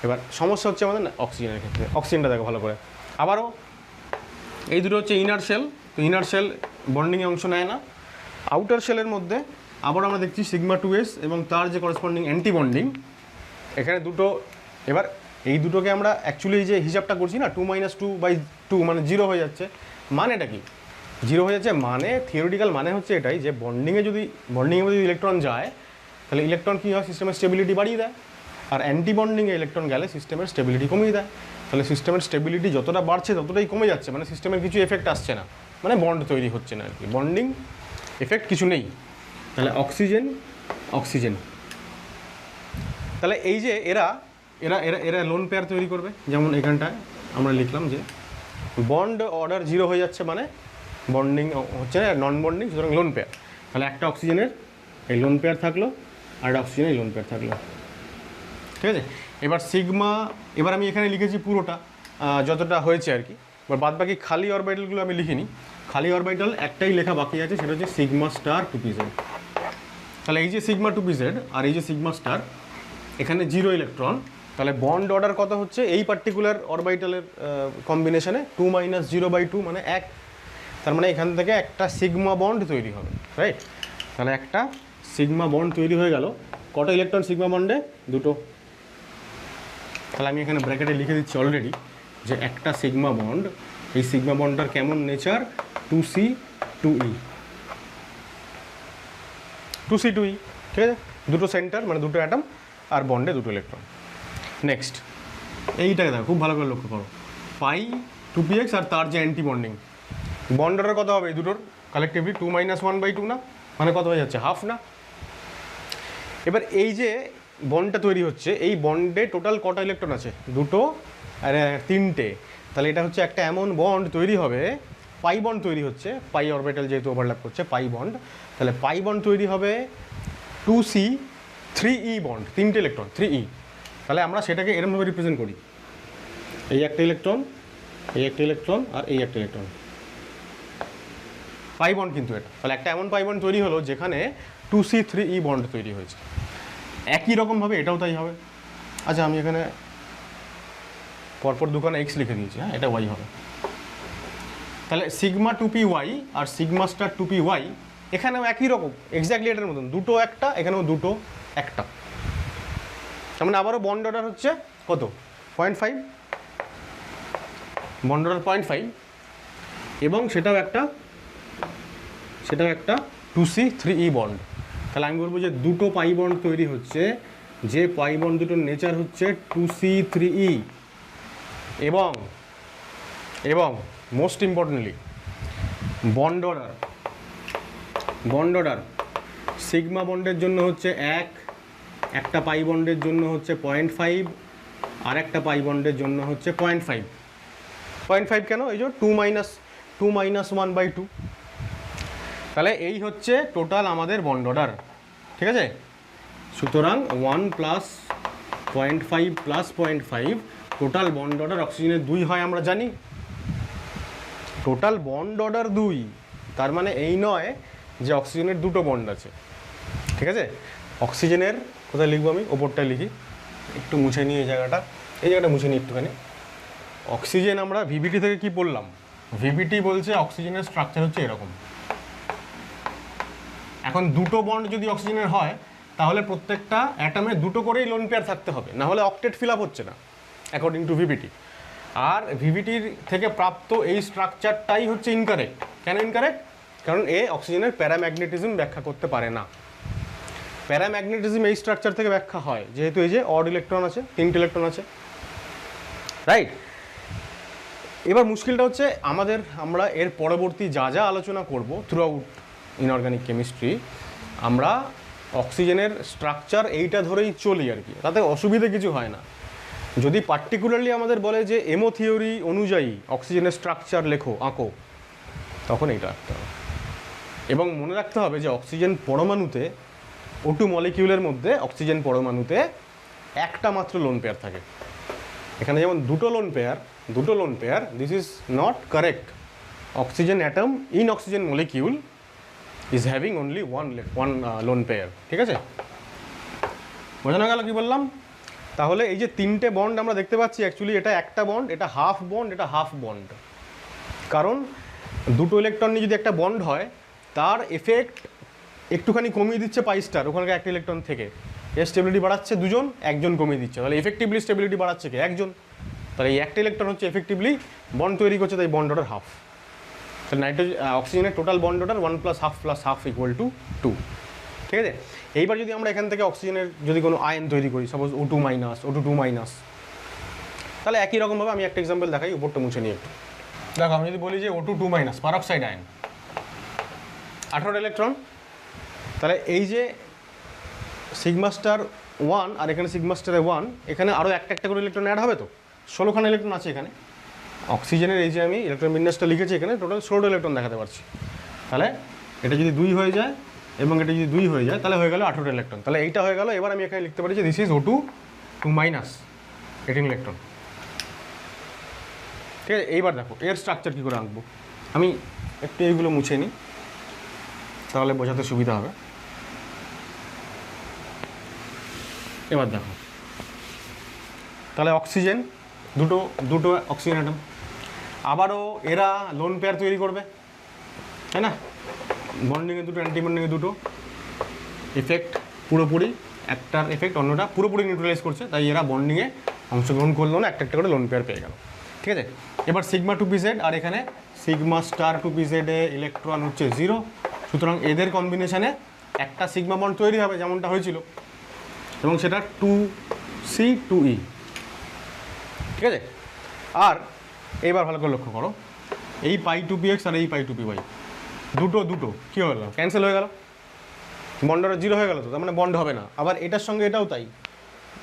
এবার সমস্যা হচ্ছে আমাদের অক্সিজেনের ক্ষেত্রে। অক্সিজেনটা দেখো ভালো করে। আবারও এই দুটো হচ্ছে ইনার সেল, তো ইনার সেল বন্ডিংয়ে অংশ নেয় না। আউটার সেলের মধ্যে আবার আমরা দেখছি সিগমা 2s এবং তার যে করসপন্ডিং অ্যান্টি বন্ডিং, এখানে দুটো। এবার এই দুটোকে আমরা অ্যাকচুয়ালি যে হিসাবটা করছি না, 2-2/2 মানে 0 হয়ে যাচ্ছে। মানেটা কি? 0 হয়ে যাচ্ছে মানে থিওরিটিক্যাল মানে হচ্ছে এটাই যে বন্ডিংয়ে যদি ইলেকট্রন যায়, তাহলে ইলেকট্রন কী হয়? সিস্টেমের স্টেবিলিটি বাড়িয়ে দেয়। আর অ্যান্টি বন্ডিংয়ে ইলেকট্রন গেলে সিস্টেমের স্টেবিলিটি কমিয়ে দেয়। তাহলে সিস্টেমের স্টেবিলিটি যতটা বাড়ছে ততটাই কমে যাচ্ছে, মানে সিস্টেমের কিছু এফেক্ট আসছে না, মানে বন্ড তৈরি হচ্ছে না আর কি, বন্ডিং এফেক্ট কিছু নেই। তাহলে অক্সিজেন তাহলে এই যে এরা এরা এরা এরা লোন পেয়ার তৈরি করবে। যেমন এখানটায় আমরা লিখলাম যে বন্ড অর্ডার 0 হয়ে যাচ্ছে, মানে বন্ডিং হচ্ছে না, নন বন্ডিং, সুতরাং লোন পেয়ার। তাহলে একটা অক্সিজেনের এই লোন পেয়ার থাকলো, আর একটা অক্সিজেনের এই লোন পেয়ার থাকলো, ঠিক আছে? এবার সিগমা, এবার আমি এখানে লিখেছি পুরোটা যতটা হয়েছে আর কি। এবার বাদ বাকি খালি অরবিটালগুলো আমি লিখিনি। খালি অরবিটাল একটাই লেখা বাকি আছে, সেটা হচ্ছে সিগমা স্টার 2pz। তাহলে এই যে সিগমা 2pz আর এই যে সিগমা স্টার, এখানে 0 ইলেকট্রন। তাহলে বন্ড অর্ডার কত হচ্ছে এই পার্টিকুলার অরবিটালের কম্বিনেশনে? 2-0/2 মানে 1। তার মানে এখান থেকে একটা সিগমা বন্ড তৈরি হবে, রাইট? তাহলে একটা সিগমা বন্ড তৈরি হয়ে গেল। কত ইলেকট্রন সিগমা বন্ডে? দুটো। তাহলে আমি এখানে ব্র্যাকেটে লিখে দিচ্ছি অলরেডি যে একটা সিগমা বন্ড, এই সিগমা বন্ডটার কেমন নেচার? 2C2E, ঠিক আছে? দুটো সেন্টার মানে দুটো অ্যাটম, আর বন্ডে দুটো ইলেকট্রন। নেক্সট এইটাকে দেখো, খুব ভালো করে লক্ষ্য করো। পাই 2px আর তার যে অ্যান্টি বন্ডিং, বন্ড অর্ডার কত হবে এই দুটোর কালেকটিভলি? 2-1/2 না, মানে কত হয়ে যাচ্ছে? হাফ না? এবার এই যে বন্ডটা তৈরি হচ্ছে, এই বন্ডে টোটাল কটা ইলেকট্রন আছে? দুটো আর তিনটে। তাহলে এটা হচ্ছে একটা এমন বন্ড তৈরি হবে, পাই বন্ড তৈরি হচ্ছে, পাই অরবিটাল যেহেতু ওভারল্যাপ করছে, পাই বন্ড। তাহলে পাই বন্ড তৈরি হবে 2C3E বন্ড, তিনটে ইলেকট্রন, 3E। তাহলে আমরা সেটাকে এরকমভাবে রিপ্রেজেন্ট করি, এই একটা ইলেকট্রন, এই একটা ইলেকট্রন, আর এই একটা ইলেকট্রন, পাই বন্ড কিন্তু এটা। তাহলে একটা এমন পাই বন্ড তৈরি হলো যেখানে 2C3E বন্ড তৈরি হয়েছে। একই রকমভাবে এটাও তাই হবে। আচ্ছা, আমি এখানে পরপর দুখানে এক্স লিখে দিয়েছি, হ্যাঁ, এটা ওয়াই হবে। তাহলে সিগমা 2py আর সিগমা স্টার 2py এখানেও একই রকম, এক্স্যাক্টলি এটার মতন, দুটো একটা, এখানেও দুটো একটা। তার মানে আবারও বন্ড অর্ডার হচ্ছে কত? 0.5, বন্ড অর্ডার 0.5, এবং সেটাও একটা 2C3E বন্ড। তাহলে আমি বলবো যে দুটো পাই বন্ড তৈরি হচ্ছে, যে পাই বন্ড দুটোর নেচার হচ্ছে 2C3E, এবং most importantly bond order sigma বন্ডের জন্য হচ্ছে 1, একটা পাই বন্ডের জন্য হচ্ছে 0.5, আর একটা পাই বন্ডের জন্য হচ্ছে 0.5। 0.5 কেন? এই যে 2 - 1/2। তাহলে এই হচ্ছে টোটাল আমাদের বন্ড অর্ডার, ঠিক আছে? সুতরাং 1 + 0.5 + 0.5 টোটাল বন্ড অর্ডার অক্সিজেনের 2 হয়, আমরা জানি। টোটাল বন্ড অর্ডার 2, তার মানে এই নয় যে অক্সিজেনের দুটো বন্ড আছে, ঠিক আছে? অক্সিজেনের কোথায় লিখবো আমি? ওপরটায় লিখি, একটু মুছে নিই এই জায়গাটা মুছে নিই একটুখানি। অক্সিজেন আমরা ভিবিটি থেকে কি পড়লাম? ভিবিটি বলছে অক্সিজেনের স্ট্রাকচার হচ্ছে এরকম। এখন দুটো বন্ড যদি অক্সিজেনের হয় তাহলে প্রত্যেকটা অ্যাটমে দুটো করেই লোন পেয়ার থাকতে হবে, না হলে অক্টেট ফিল আপ হচ্ছে না অ্যাকর্ডিং টু ভিবিটি। আর ভিবিটির থেকে প্রাপ্ত এই স্ট্রাকচারটাই হচ্ছে ইনকারেক্ট। কেন ইনকারেক্ট? কারণ এ অক্সিজেনের প্যারাম্যাগনেটিজম ব্যাখ্যা করতে পারে না। প্যারাম্যাগনেটিজম এই স্ট্রাকচার থেকে ব্যাখ্যা হয়, যেহেতু এই যে অড ইলেকট্রন আছে, 3টে ইলেকট্রন আছে, রাইট? এবার মুশকিলটা হচ্ছে আমরা এর পরবর্তী যা যা আলোচনা করব থ্রু আউট ইনঅর্গানিক কেমিস্ট্রি, আমরা অক্সিজেনের স্ট্রাকচার এইটা ধরেই চলি আর কি, তাতে অসুবিধে কিছু হয় না। যদি পার্টিকুলারলি আমাদের বলে যে এমো থিওরি অনুযায়ী অক্সিজেনের স্ট্রাকচার আঁকো, তখন এইটা আঁকতে হবে। এবং মনে রাখতে হবে যে অক্সিজেন পরমাণুতে, O2 মলিকিউলের মধ্যে অক্সিজেন পরমাণুতে একটা মাত্র লোন পেয়ার থাকে। এখানে যেমন দুটো lone pair, this is not correct. Oxygen atom in oxygen molecule is having only one lone pair, ঠিক আছে? বোঝানো গেল কি বললাম? তাহলে এই যে 3টে বন্ড আমরা দেখতে পাচ্ছি, অ্যাকচুয়ালি এটা একটা বন্ড, এটা হাফ বন্ড, এটা হাফ বন্ড। কারণ দুটো ইলেকট্রন নিয়ে যদি একটা বন্ড হয়, তার এফেক্ট একটুখানি কমিয়ে দিচ্ছে পাই স্টার ওখানকার একটা ইলেকট্রন থেকে। এর স্টেবিলিটি বাড়াচ্ছে দুজন, একজন কমিয়ে দিচ্ছে, তাহলে এফেক্টিভলি স্টেবিলিটি বাড়াচ্ছে কে? একজন। তাহলে এই একটা ইলেকট্রন হচ্ছে এফেক্টিভলি বন্ড তৈরি করছে, তাই বন্ড অর্ডার হাফ। তাহলে অক্সিজেনের টোটাল বন্ড অর্ডার 1 + 1/2 + 1/2 = 2, ঠিক আছে? এইবার যদি আমরা এখান থেকে অক্সিজেনের যদি কোনো আয়ন তৈরি করি, সাপোজ O2-, তাহলে একই রকমভাবে আমি একটা এক্সাম্পল দেখাই, উপরটা মুছে নিয়ে একটু দেখো। আমি যদি বলি যে O2-, পারঅক্সাইড আয়ন, 18 ইলেকট্রন, তাহলে এই যে সিগমা স্টার 1 আর এখানে সিগমা স্টারে 1, এখানে আরও একটা করে ইলেকট্রন অ্যাড হবে, তো 16খানা ইলেকট্রন আছে এখানে। অক্সিজেনের এই যে আমি ইলেকট্রন বিন্যাসটা লিখেছি, এখানে টোটাল 16 ইলেকট্রন দেখাতে পারছি। তাহলে এটা যদি 2 হয়ে যায় এবং এটা যদি 2 হয়ে যায়, তাহলে হয়ে গেল 18 ইলেকট্রন। তাহলে এইটা হয়ে গেল। এবার আমি এখানে লিখতে পারি যে দিস ইজ O2-, 18 ইলেকট্রন, ঠিক আছে? এইবার দেখো এর স্ট্রাকচার কী করে আঁকবো। আমি একটু এইগুলো মুছে নিই, তাহলে বোঝাতে সুবিধা হবে। এবার দেখো, তাহলে অক্সিজেন দুটো অক্সিজেন অ্যাটম, আবারও এরা লোন পেয়ার তৈরি করবে, তাই না? বন্ডিংয়ে দুটো, অ্যান্টি বন্ডিংয়ে দুটো। এফেক্ট পুরোপুরি, একটার এফেক্ট অন্যটা পুরোপুরি নিউট্রালাইজ করছে, তাই এরা বন্ডিংয়ে অংশগ্রহণ করলো না, একটা করে লোন পেয়ার পেয়ে গেল, ঠিক আছে? এবার সিগমা 2pz আর এখানে সিগমা স্টার 2pz এ ইলেকট্রন হচ্ছে 0, সুতরাং এদের কম্বিনেশানে একটা সিগমা বন্ড তৈরি হবে যেমনটা হয়েছিল, এবং সেটা 2C2E, ঠিক আছে? আর এইবার ভালো করে লক্ষ্য করো, এই π2px আর এই π2py দুটো কী হলো? ক্যান্সেল হয়ে গেল, বন্ড অর্ডার 0 হয়ে গেল, তো তার মানে বন্ড হবে না। আবার এটার সঙ্গে এটাও তাই,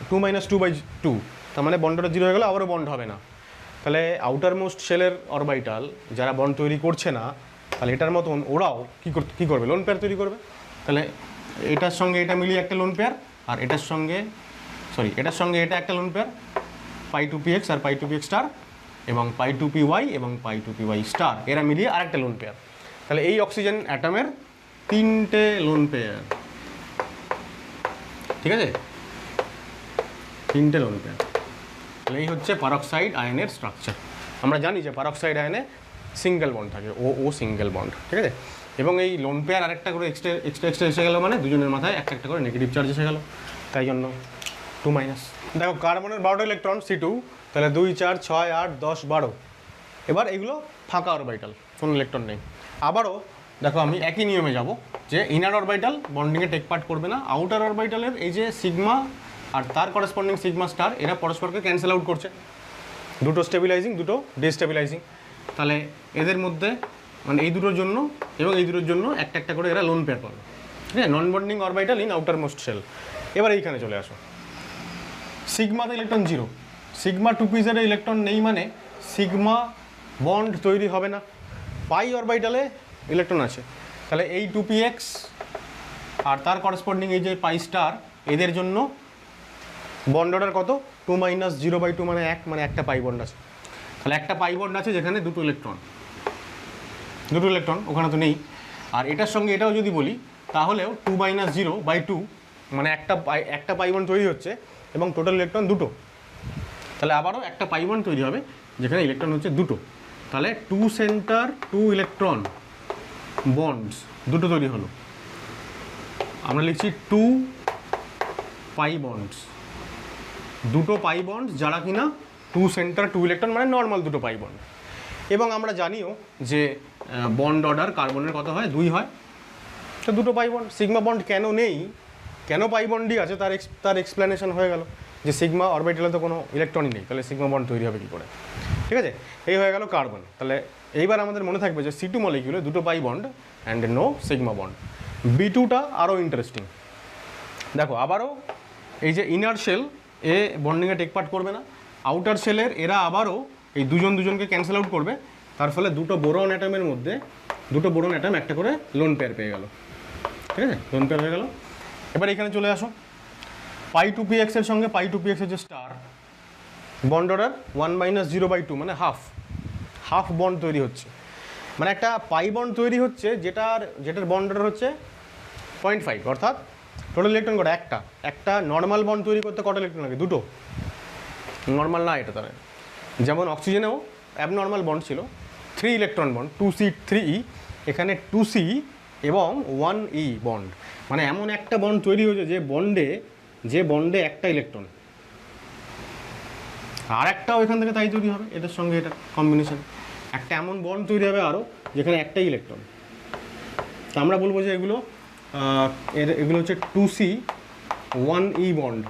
2 - 2/2, তার মানে বন্ড অর্ডার 0 হয়ে গেল, আবারও বন্ড হবে না। তাহলে আউটার মোস্ট শেলের অরবাইটাল যারা বন্ড তৈরি করছে না, তাহলে এটার মতন ওরাও কী করবে? লোন পেয়ার তৈরি করবে। তাহলে এটার সঙ্গে এটা মিলিয়ে একটা লোন পেয়ার, আর এটার সঙ্গে এটা একটা লোন পেয়ার, π2px আর π2px স্টার, এবং π2py এবং π2py স্টার, এরা মিলিয়ে আরেকটা লোন পেয়ার। তাহলে এই অক্সিজেন অ্যাটমের 3টে লোন পেয়ার, ঠিক আছে? 3টে লোন পেয়ার। তাহলে এই হচ্ছে পারঅক্সাইড আয়নের স্ট্রাকচার। আমরা জানি যে পারঅক্সাইড আয়নে সিঙ্গেল বন্ড থাকে, ও সিঙ্গেল বন্ড, ঠিক আছে? এবং এই লোন পেয়ার আরেকটা করে এক্সট্রা এসে গেল, মানে দুজনের মাথায় একটা করে নেগেটিভ চার্জ এসে গেল, তাই জন্য 2-। দেখো কার্বনের 12টা ইলেকট্রন C2, তাহলে 2, 4, 6, 8, 10, 12। এবার এগুলো ফাঁকা অরবাইটাল, কোনো ইলেকট্রন নেই। আবারও দেখো আমি একই নিয়মে যাব, যে ইনার অরবাইটাল বন্ডিংয়ে টেক পার্ট করবে না, আউটার অরবাইটালের এই যে সিগমা আর তার করেসপন্ডিং সিগমা স্টার, এরা পরস্পরকে ক্যান্সেল আউট করছে, দুটো স্টেবিলাইজিং, দুটো ডিস্টেবিলাইজিং। তাহলে এদের মধ্যে মানে এই দুটোর জন্য এবং এই দুটোর জন্য একটা করে এরা লোন পেয়ার পাবে, ঠিক আছে, non bonding orbital in outermost shell. এবার এইখানে চলে আসো, সিগমাতে ইলেকট্রন 0, সিগমা 2p-এ ইলেকট্রন নেই মানে সিগমা বন্ড তৈরি হবে না। পাই অরবিটালে ইলেকট্রন আছে, তাহলে এই 2px আর তার করসপন্ডিং এই যে পাই স্টার, এদের জন্য বন্ড অর্ডার কত, 2 - 0/2 মানে 1, মানে একটা পাই বন্ড আছে। তাহলে একটা পাই বন্ড আছে যেখানে দুটো ইলেকট্রন, ওখানে তো নেই। আর এটার সঙ্গে এটাও যদি বলি তাহলেও 2 - 0/2 মানে একটা পাই বন্ড তৈরি হচ্ছে এবং টোটাল ইলেকট্রন দুটো। তাহলে আবারও একটা পাই বন্ড তৈরি হবে যেখানে ইলেকট্রন হচ্ছে দুটো। তাহলে 2 সেন্টার 2 ইলেকট্রন বন্ডস দুটো তৈরি হলো। আমরা লিখছি 2 পাই বন্ডস, দুটো পাই বন্ড যারা কিনা 2 সেন্টার 2 ইলেকট্রন মানে নর্মাল দুটো পাই বন্ড। এবং আমরা জানিও যে বন্ড অর্ডার কার্বনের কত হয়, 2 হয়। তো দুটো পাই বন্ড, সিগমা বন্ড কেন নেই, কেন পাই বন্ডই আছে তার এক্সপ্লেনেশন হয়ে গেল যে সিগমা অরবিটালে তো কোনো ইলেকট্রনই নেই, তাহলে সিগমা বন্ড তৈরি হবে কী করে। ঠিক আছে, এই হয়ে গেল কার্বন। তাহলে এইবার আমাদের মনে থাকবে যে C2 মলিকিউলে দুটো pi bond and no sigma bond. B2টা আরও ইন্টারেস্টিং। দেখো আবারও এই যে ইনার শেল এ বন্ডিংয়ে টেক পার্ট করবে না, আউটার শেলের এরা আবারও এই দুজনকে ক্যান্সেল আউট করবে, তার ফলে দুটো বোরন অ্যাটমের মধ্যে দুটো বোরন অ্যাটম একটা করে লোন পেয়ার পেয়ে গেল। ঠিক আছে, লোন পেয়ার হয়ে গেল। এবার এখানে চলে আসো, পাই 2px এর সঙ্গে পাই 2px এর যে স্টার, বন্ড অর্ডার 1 - 0/2 মানে হাফ বন্ড তৈরি হচ্ছে। মানে একটা পাই বন্ড তৈরি হচ্ছে যেটার বন্ড অর্ডার হচ্ছে 0.5, অর্থাৎ টোটাল ইলেকট্রন কটা, একটা নর্মাল বন্ড তৈরি করতে কটা ইলেকট্রন লাগে, দুটো। নর্মাল না এটা তাহলে, যেমন অক্সিজেনেও অ্যাবনর্মাল বন্ড ছিল 3 ইলেকট্রন বন্ড 2C3E, এখানে 2C এবং 1E বন্ড, মানে এমন একটা বন্ড তৈরি হয়েছে যে বন্ডে একটা ইলেকট্রন, আর একটাও এখান থেকে তাই তৈরি হবে, এটার সঙ্গে এটা কম্বিনেশন একটা এমন বন্ড তৈরি হবে আরও যেখানে একটাই ইলেকট্রন। তা আমরা বলবো যে এগুলো হচ্ছে 2C1E বন্ড,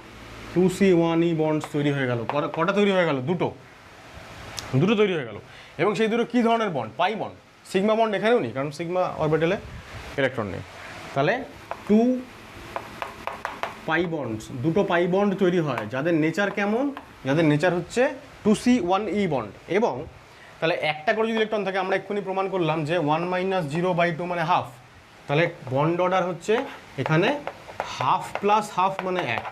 2C1E বন্ডস তৈরি হয়ে গেল। কটা তৈরি হয়ে গেল, দুটো তৈরি হয়ে গেল। এবং সেই দুটো কী ধরনের bond, pi bond. Sigma bond এখানেও নেই, কারণ সিগমা অরবিটালে ইলেকট্রন নেই। তাহলে 2 পাই বন্ডস, দুটো পাই বন্ড তৈরি হয় যাদের নেচার কেমন, যাদের নেচার হচ্ছে 2C1E বন্ড। এবং তাহলে একটা করে যদি ইলেকট্রন থাকে, আমরা এক্ষুনি প্রমাণ করলাম যে 1 - 0/2 মানে হাফ, তাহলে বন্ড অর্ডার হচ্ছে এখানে হাফ প্লাস হাফ মানে 1।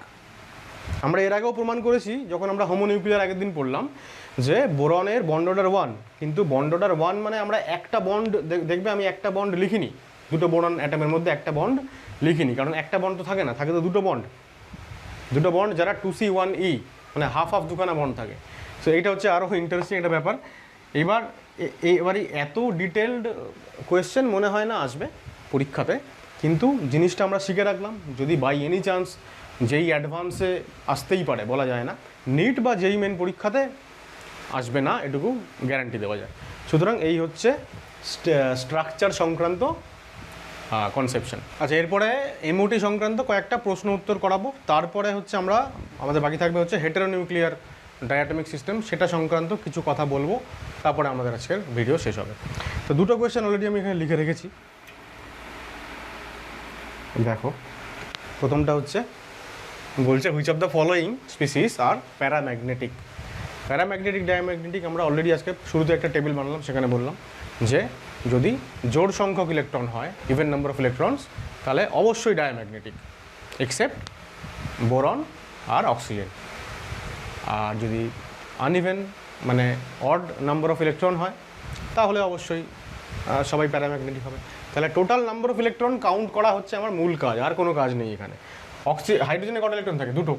আমরা এর আগেও প্রমাণ করেছি যখন আমরা হোমোনিউক্লিয়ার আগের দিন পড়লাম যে বোরনের বন্ড অর্ডার 1, কিন্তু বন্ড অর্ডার 1 মানে আমরা একটা বন্ড, দেখবে আমি একটা বন্ড লিখিনি, দুটো বোরন অ্যাটমের মধ্যে একটা বন্ড লিখিনি, কারণ একটা বন্ড তো থাকে না, থাকে তো দুটো বন্ড যারা 2C1E মানে হাফ দুখানা বন্ড থাকে। সো এইটা হচ্ছে আরও ইন্টারেস্টিং একটা ব্যাপার। এবারে এত ডিটেলড কোয়েশ্চেন মনে হয় না আসবে পরীক্ষাতে, কিন্তু জিনিসটা আমরা শিখে রাখলাম। যদি বাই এনি চান্স যেই অ্যাডভান্সে আসতেই পারে, বলা যায় না, নিট বা যেই মেন পরীক্ষাতে আসবে না এটুকু গ্যারান্টি দেওয়া যায়। সুতরাং এই হচ্ছে স্ট্রাকচার সংক্রান্ত কনসেপশন। আচ্ছা, এরপরে এমওটি সংক্রান্ত কয়েকটা প্রশ্ন উত্তর করাবো, তারপরে হচ্ছে আমাদের বাকি থাকবে হচ্ছে হেটেরোনিউক্লিয়ার ডায়াটমিক সিস্টেম, সেটা সংক্রান্ত কিছু কথা বলবো, তারপরে আমাদের আজকের ভিডিও শেষ হবে। তো দুটো কোয়েশ্চেন অলরেডি আমি এখানে লিখে রেখেছি। দেখো, প্রথমটা হচ্ছে বলছে which of the following species are paramagnetic. Diamagnetic আমরা অলরেডি আজকে শুরুতে একটা টেবিল বানালাম, সেখানে বললাম যে যদি জোড় সংখ্যক ইলেকট্রন হয়, ইভেন নাম্বার অফ ইলেকট্রনস, তাহলে অবশ্যই ডায়াম্যাগনেটিক, এক্সেপ্ট বোরন আর অক্সিজেন। আর যদি আনইভেন মানে অড নাম্বার অফ ইলেকট্রন হয়, তাহলে অবশ্যই সবাই প্যারাম্যাগনেটিক হবে। তাহলে total number of electron count করা হচ্ছে আমার মূল কাজ, আর কোনো কাজ নেই এখানে। হাইড্রোজেনে কটা ইলেকট্রন থাকে, দুটো,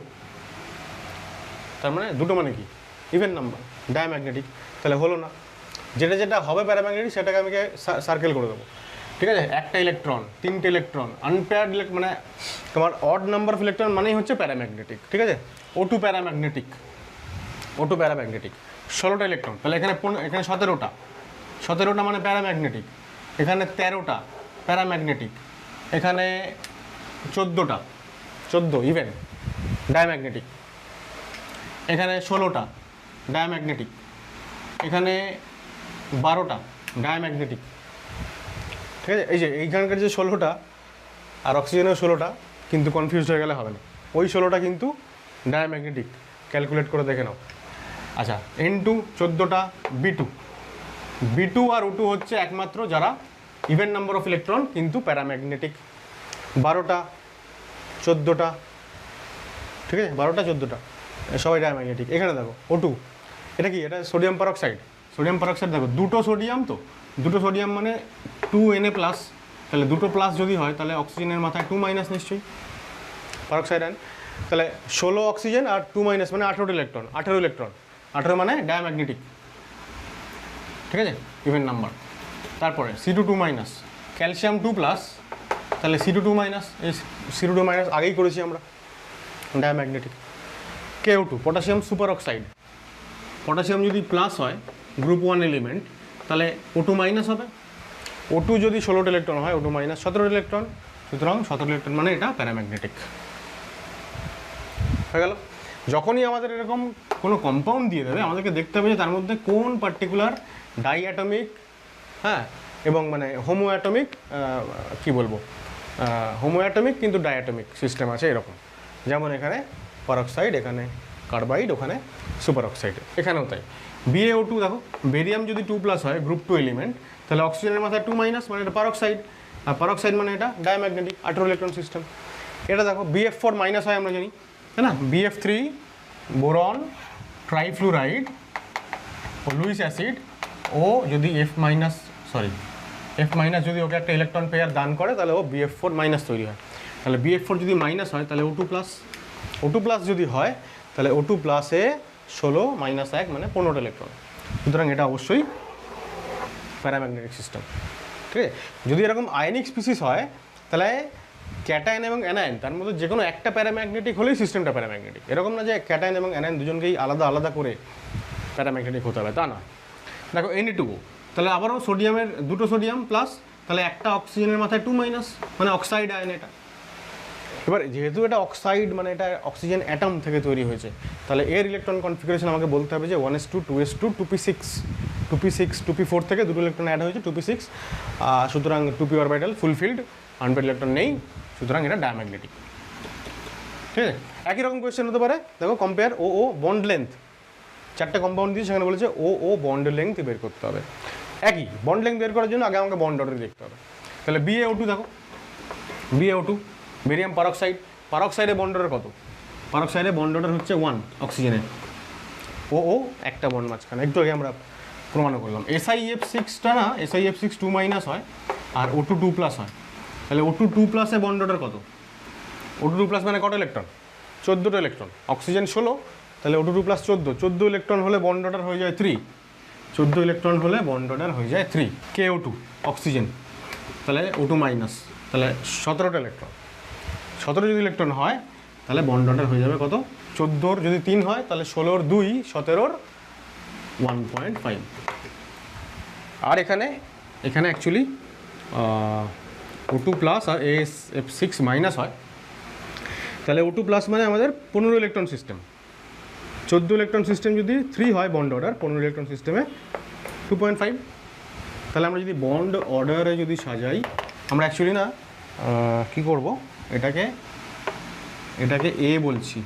তার মানে দুটো মানে কি ইভেন নাম্বার, ডায়াম্যাগনেটিক। তাহলে হলো না, যেটা হবে প্যারাম্যাগনেটিক সেটাকে আমি সার্কেল করে দেবো। ঠিক আছে, একটা ইলেকট্রন, তিনটে ইলেকট্রন, আনপেয়ার্ড মানে তোমার অড নাম্বার অফ ইলেকট্রন মানেই হচ্ছে প্যারাম্যাগনেটিক। ঠিক আছে, O2 প্যারাম্যাগনেটিক, 16টা ইলেকট্রন, তাহলে এখানে 17টা মানে প্যারাম্যাগনেটিক, এখানে 13টা প্যারাম্যাগনেটিক, এখানে 14 ইভেন ডায়াম্যাগনেটিক, এখানে 16টা ডায়াম্যাগনেটিক, এখানে 12টা ডায়াম্যাগনেটিক। ঠিক আছে, এই যে এইখানকার যে 16টা আর অক্সিজেনের 16টা, কিন্তু কনফিউজ হয়ে গেলে হবে না, ওই 16টা কিন্তু ডায়াম্যাগনেটিক, ক্যালকুলেট করে দেখে নাও। আচ্ছা, N2 14টা, B2 আর O2 হচ্ছে একমাত্র যারা ইভেন নাম্বার অফ ইলেকট্রন কিন্তু প্যারাম্যাগনেটিক। 12টা 14টা, ঠিক আছে, 12টা 14টা সবাই ডায়াম্যাগনেটিক। এখানে দেখো O2, এটা কি, এটা সোডিয়াম পারঅক্সাইড। সোডিয়াম পারঅক্সাইড দেখো দুটো সোডিয়াম, তো দুটো সোডিয়াম মানে 2Na+, তাহলে দুটো প্লাস যদি হয় তাহলে অক্সিজেনের মাথায় 2- নিশ্চয়ই, পারঅক্সাইড আয়ন। তাহলে 16 অক্সিজেন আর 2- মানে 18 ইলেকট্রন, 18 মানে ডায়াম্যাগনেটিক, ঠিক আছে, ইভেন নাম্বার। তারপরে C2 2-, ক্যালসিয়াম 2+, তাহলে C2 2-, এই C2 2- আগেই করেছি আমরা, diamagnetic. KO2 potassium super oxide, potassium যদি প্লাস হয় গ্রুপ 1 এলিমেন্ট তাহলে O2- হবে। O2 যদি 16 ইলেকট্রন হয়, O2- 17 ইলেকট্রন, সুতরাং 17 ইলেকট্রন মানে এটা প্যারাম্যাগনেটিক হয়ে গেল। যখনই আমাদের এরকম কোনো কম্পাউন্ড দিয়ে দেবে আমাদেরকে দেখতে হবে যে তার মধ্যে কোন পার্টিকুলার ডাইঅ্যাটমিক, হ্যাঁ, এবং মানে হোমোঅ্যাটমিক, কি বলবো, হোমোঅ্যাটমিক কিন্তু ডাইঅ্যাটমিক সিস্টেম আছে এরকম। যেমন এখানে পারঅক্সাইড, এখানে কার্বাইড, ওখানে সুপার অক্সাইড, এখানেও তাই। BaO2 দেখো, বেরিয়াম যদি 2+ হয় গ্রুপ 2 এলিমেন্ট তাহলে অক্সিজেনের মাথায় 2- মানে এটা পারঅক্সাইড, আর পারঅক্সাইড মানে এটা ডায়াম্যাগনেটিক, 18 ইলেকট্রন সিস্টেম। এটা দেখো BF4- হয় আমরা জানি, তাই না, BF3 বোরন, ট্রাইফ্লুরাইড ও লুইস অ্যাসিড, ও যদি F- যদি ওকে একটা ইলেকট্রন পেয়ার দান করে তাহলে ও BF4- তৈরি হয়। তাহলে BF4 যদি মাইনাস হয় তাহলে O2+, যদি হয় তাহলে O2+-এ 16-1 মানে 15 ইলেকট্রন, সুতরাং এটা অবশ্যই প্যারাম্যাগনেটিক সিস্টেম, ঠিক আছে। যদি এরকম আয়নিক স্পিসিস হয় তাহলে ক্যাটায়ন এবং অ্যানায়ন তার মধ্যে যে কোনো একটা প্যারাম্যাগনেটিক হলেই সিস্টেমটা প্যারাম্যাগনেটিক। এরকম না যে ক্যাটায়ন এবং অ্যানায়ন দুজনকেই আলাদা আলাদা করে প্যারাম্যাগনেটিক হতে হবে, তা না। দেখো Na2, তাহলে আবারও সোডিয়ামের দুটো সোডিয়াম প্লাস, তাহলে একটা অক্সিজেনের মাথায় 2-, মানে অক্সাইড আয়ন এটা। এবার যেহেতু এটা অক্সাইড মানে এটা অক্সিজেন অ্যাটম থেকে তৈরি হয়েছে, তাহলে এর ইলেকট্রন কনফিগারেশন আমাকে বলতে হবে যে 1s2, 2s2, 2p6, 2p4 থেকে দুটো ইলেকট্রন অ্যাড হয়েছে 2p6, সুতরাং 2p orbital fulfilled, unpaired electron নেই, সুতরাং এটা ডায়াম্যাগনেটিক, ঠিক আছে। একই রকম কোয়েশ্চেন হতে পারে, দেখো কম্পেয়ার ও বন্ড লেন্থ, 4টে কম্পাউন্ড দিয়ে সেখানে বলেছে ও বন্ড লেন্থ বের করতে হবে। একই বন্ড লেন্থ বের করার জন্য আগে আমাকে বন্ড অর্ডার দেখতে হবে। তাহলে BaO2 দেখো, BaO2 বেরিয়াম পারঅক্সাইডে বন্ড অর্ডার কত? পারঅক্সাইডে বন্ড অর্ডার হচ্ছে 1 অক্সিজেনের, ও একটা বন্ড মাঝখানে, একটু আগে আমরা প্রমাণ করলাম। SiF6টা না, SiF6 2- হয় আর O2 2+ হয়, তাহলে O2 2+-এ বন্ড অর্ডার কত? O2 2+ মানে কত ইলেকট্রন? 14টা ইলেকট্রন, অক্সিজেন 16, তাহলে O2 2+ 14 ইলেকট্রন হলে বন্ড অর্ডার হয়ে যায় 3, 14 ইলেকট্রন হলে বন্ড অর্ডার হয়ে যায় 3। KO2 অক্সিজেন, তাহলে O2-, তাহলে 17টা ইলেকট্রন, 17 যদি ইলেকট্রন হয় তাহলে বন্ড অর্ডার হয়ে যাবে কত? 14 যদি 3 হয় তাহলে 16-র 2, 17-র 1.5। আর এখানে অ্যাকচুয়ালি O2+ আর SF6- হয়, তাহলে O2+ মানে আমাদের 15 ইলেকট্রন সিস্টেম, 14 ইলেকট্রন সিস্টেম যদি 3 হয় বন্ড অর্ডার, 15 ইলেকট্রন সিস্টেমে 2.5। তাহলে আমরা যদি বন্ড অর্ডারে যদি সাজাই, আমরা অ্যাকচুয়ালি না কী করব, এটাকে A বলছি,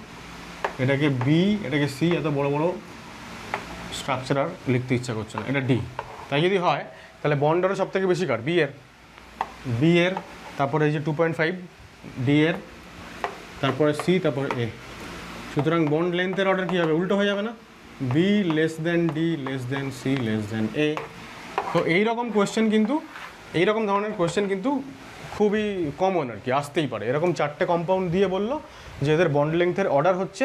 এটাকে B, এটাকে C, এত বড় বড় স্ট্রাকচার আর লিখতে ইচ্ছা করছে না, এটা D। তাই যদি হয় তাহলে বন্ড অর্ডার সব থেকে বেশি কার? B এর, তারপরে এই যে 2.5 D এর, তারপরে C, তারপরে A। সুতরাং বন্ড লেন্থের অর্ডার কী হবে? উল্টো হয়ে যাবে না? B D C A। তো এইরকম কোয়েশ্চেন কিন্তু, এইরকম ধরনের কোয়েশ্চেন কিন্তু খুবই কমন আর কি, আসতেই পারে। এরকম 4টে কম্পাউন্ড দিয়ে বললো যে এদের বন্ড লেন্থের অর্ডার হচ্ছে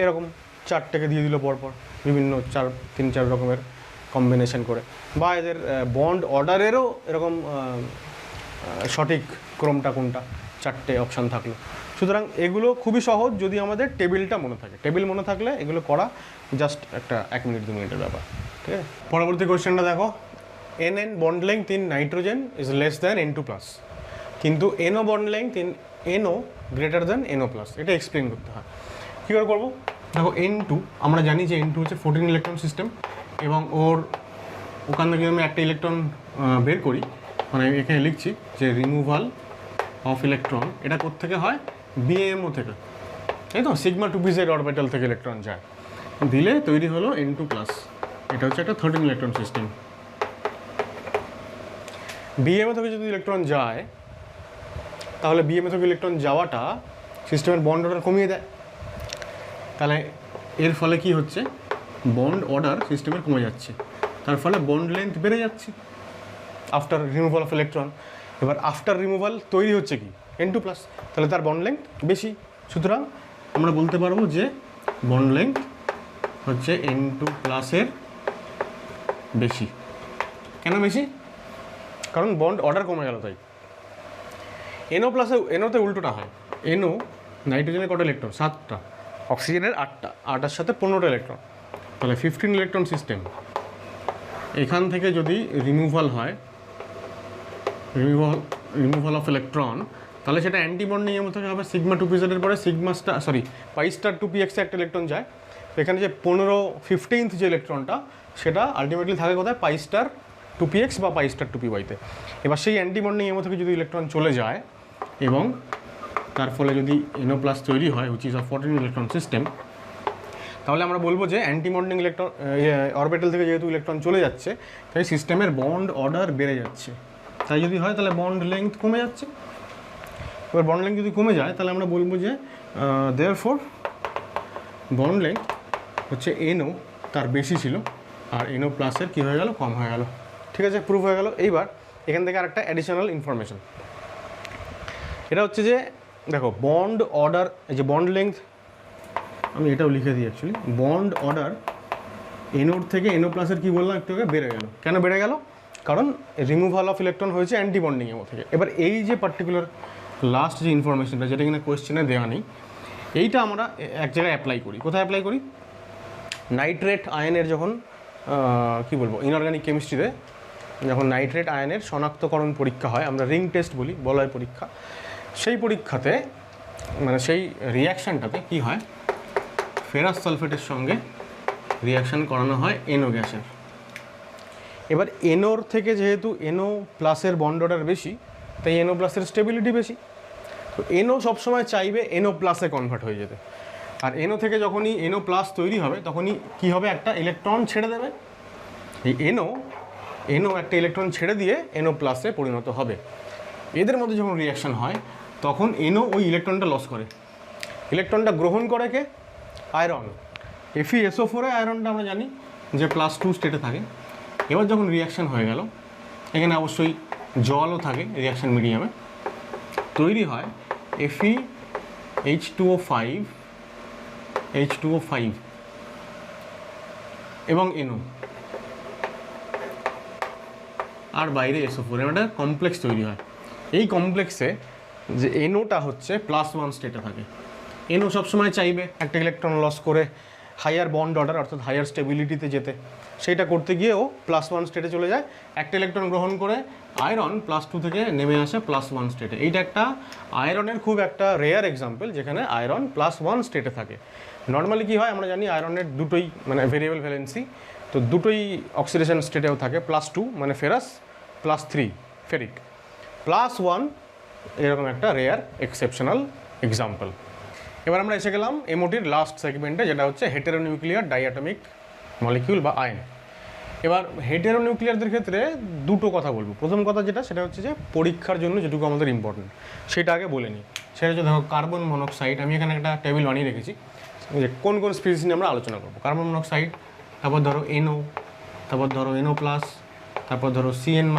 এরকম, 4টেকে দিয়ে দিল পরপর বিভিন্ন 3-4 রকমের কম্বিনেশন করে, বা এদের বন্ড অর্ডারেরও এরকম সঠিক ক্রমটা কোনটা, 4টে অপশান থাকলো। সুতরাং এগুলো খুবই সহজ যদি আমাদের টেবিলটা মনে থাকে। টেবিল মনে থাকলে এগুলো করা জাস্ট একটা 1 মিনিট 2 মিনিটের ব্যাপার, ঠিক আছে। পরবর্তী কোয়েশ্চেনটা দেখো, NN bond length in nitrogen is less than N2+, কিন্তু NO bond length in NO greater than NO+, এটা এক্সপ্লেন করতে হয়। কী করে করবো? দেখো N2, আমরা জানি যে N2 হচ্ছে 14 ইলেকট্রন সিস্টেম, এবং ওখান থেকে আমি একটা ইলেকট্রন বের করি, মানে আমি এখানে লিখছি যে রিমুভাল অফ ইলেকট্রন এটা কোত্থেকে হয়, বিএমও থেকে, তাই তো, সিগমা 2p z অরবিটাল থেকে ইলেকট্রন যায়, দিলে তৈরি হলো N2 প্লাস। এটা হচ্ছে একটা 13 ইলেকট্রন সিস্টেম। বিএমও থেকে যদি ইলেকট্রন যায় তাহলে বিএমও থেকে ইলেকট্রন যাওয়াটা সিস্টেমের বন্ড অর্ডার কমিয়ে দেয়। তাহলে এর ফলে কি হচ্ছে, বন্ড অর্ডার সিস্টেমের কমে যাচ্ছে, তার ফলে বন্ড লেন্থ বেড়ে যাচ্ছে আফটার রিমুভাল অফ ইলেকট্রন। এবার আফটার রিমুভাল তৈরি হচ্ছে কি, N2 প্লাস, তাহলে তার বন্ড লেন্থ বেশি। সুতরাং আমরা বলতে পারবো যে বন্ড লেন্থ হচ্ছে N2 প্লাসের বেশি। কেন বেশি, কারণ বন্ড অর্ডার কমে গেল তাই। NO প্লাসে, NOতে উল্টোটা হয়, NO নাইট্রোজেনের কটা ইলেকট্রন, 7টা, অক্সিজেনের 8টা, 8টার সাথে 15টা ইলেকট্রন, তাহলে 15 ইলেকট্রন সিস্টেম। এখান থেকে যদি রিমুভাল হয়, রিমুভাল অফ ইলেকট্রন, তাহলে সেটা অ্যান্টিবন্ডিংয়ের মতো হবে, সিগমা 2p z এর পরে সিগমা স্টার, সরি, পাই স্টার 2px এ একটা ইলেকট্রন যায়, তো এখানে যে 15th যে ইলেকট্রনটা সেটা আলটিমেটলি থাকে কোথায়, পাই স্টার 2px বা পাই স্টার 2py তে। এবার সেই অ্যান্টিবন্ডিংয়ের মতো যদি ইলেকট্রন চলে যায় এবং তার ফলে যদি NO প্লাস তৈরি হয়, which is of 14 electron system, তাহলে আমরা বলবো যে অ্যান্টিবন্ডিং ইলেকট্রন অরবিটাল থেকে যেহেতু ইলেকট্রন চলে যাচ্ছে তাই সিস্টেমের বন্ড অর্ডার বেড়ে যাচ্ছে। তাই যদি হয় তাহলে বন্ড লেংথ কমে যাচ্ছে। এবার বন্ড লেংথ যদি কমে যায় তাহলে আমরা বলবো যে দেয়ারফর বন্ড লেংথ হচ্ছে NO তার বেশি ছিল আর NO প্লাসের কী হয়ে গেল, কম হয়ে গেল। ঠিক আছে, প্রুফ হয়ে গেল। এইবার এখান থেকে আরেকটা অ্যাডিশনাল ইনফরমেশন, এটা হচ্ছে যে দেখো বন্ড অর্ডার, এই যে বন্ড লেংথ, আমি এটাও লিখে দিই অ্যাকচুয়ালি, বন্ড অর্ডার NOর থেকে NO প্লাসের কী বললাম একটু আগে, বেড়ে গেল। কেন বেড়ে গেল, কারণ রিমুভাল অফ ইলেকট্রন হয়েছে অ্যান্টিবন্ডিংয়ের থেকে। এবার এই যে পার্টিকুলার লাস্ট যে ইনফরমেশনটা, যেটা কিনা কোয়েশ্চেনে দেওয়া নেই, এইটা আমরা এক জায়গায় অ্যাপ্লাই করি। কোথায় অ্যাপ্লাই করি, নাইট্রেট আয়নের যখন কী বলবো, ইনঅর্গানিক কেমিস্ট্রিতে যখন নাইট্রেট আয়নের শনাক্তকরণ পরীক্ষা হয়, আমরা রিং টেস্ট বলি, বলয় পরীক্ষা, সেই পরীক্ষাতে মানে সেই রিয়াকশানটাতে কী হয়, ফেরাস সালফেটের সঙ্গে রিয়াকশান করানো হয় NO গ্যাসের। এবার NOর থেকে যেহেতু NO প্লাসের বন্ড অর্ডার বেশি, তাই NO প্লাসের স্টেবিলিটি বেশি, তো NO সবসময় চাইবে NO প্লাসে কনভার্ট হয়ে যেতে। আর NO থেকে যখনই NO প্লাস তৈরি হবে তখনই কী হবে, একটা ইলেকট্রন ছেড়ে দেবে, এই NO একটা ইলেকট্রন ছেড়ে দিয়ে NO প্লাসে পরিণত হবে। এদের মধ্যে যখন রিয়াকশান হয় তখন NO ওই ইলেকট্রনটা লস করে, ইলেকট্রনটা গ্রহণ করে কে, আয়রন। FeSO4 আয়রনটা আমরা জানি যে +2 স্টেটে থাকে। এবার যখন রিয়াকশান হয়ে গেল, এখানে অবশ্যই জলও থাকে রিয়াকশান মিডিয়ামে, তৈরি হয় Fe(H2O5) এবং NO, আর বাইরে SO4, একটা কমপ্লেক্স তৈরি হয়। এই কমপ্লেক্সে যে NOটা হচ্ছে +1 স্টেটে থাকে। NO সবসময় চাইবে একটা ইলেকট্রন লস করে হায়ার বন্ড অর্ডার অর্থাৎ হায়ার স্টেবিলিটিতে যেতে, সেইটা করতে গিয়ে ও +1 স্টেটে চলে যায়, একটা ইলেকট্রন গ্রহণ করে আয়রন +2 থেকে নেমে আসে +1 স্টেটে। এইটা একটা আয়রনের খুব একটা রেয়ার এক্সাম্পল যেখানে আয়রন +1 স্টেটে থাকে। নর্মালি কী হয় আমরা জানি আয়রনের দুটোই মানে ভেরিয়েবল ভ্যালেন্সি, তো দুটোই অক্সিডেশন স্টেটেও থাকে, +2 মানে ফেরাস, +3 ফেরিক, +1 এরকম একটা রেয়ার এক্সেপশনাল এক্সাম্পল। এবার আমরা এসে গেলাম এমওটির লাস্ট সেগমেন্টে, যেটা হচ্ছে হেটেরোনিউক্লিয়ার ডাইঅ্যাটমিক মলিকিউল বা আয়ন। এবার হেটেরোনিউক্লিয়ারদের ক্ষেত্রে দুটো কথা বলবো। প্রথম কথা যেটা, সেটা হচ্ছে যে পরীক্ষার জন্য যেটুকু আমাদের ইম্পর্টেন্ট সেটা আগে বলে নিই। সেটা হচ্ছে দেখো কার্বন মনোক্সাইড, আমি এখানে একটা টেবিল বানিয়ে রেখেছি যে কোন কোন স্পিসিস নিয়ে আমরা আলোচনা করবো। কার্বন মনোক্সাইড, তারপর ধরো NO, তারপর ধরো NO+, তারপর ধরো CN-,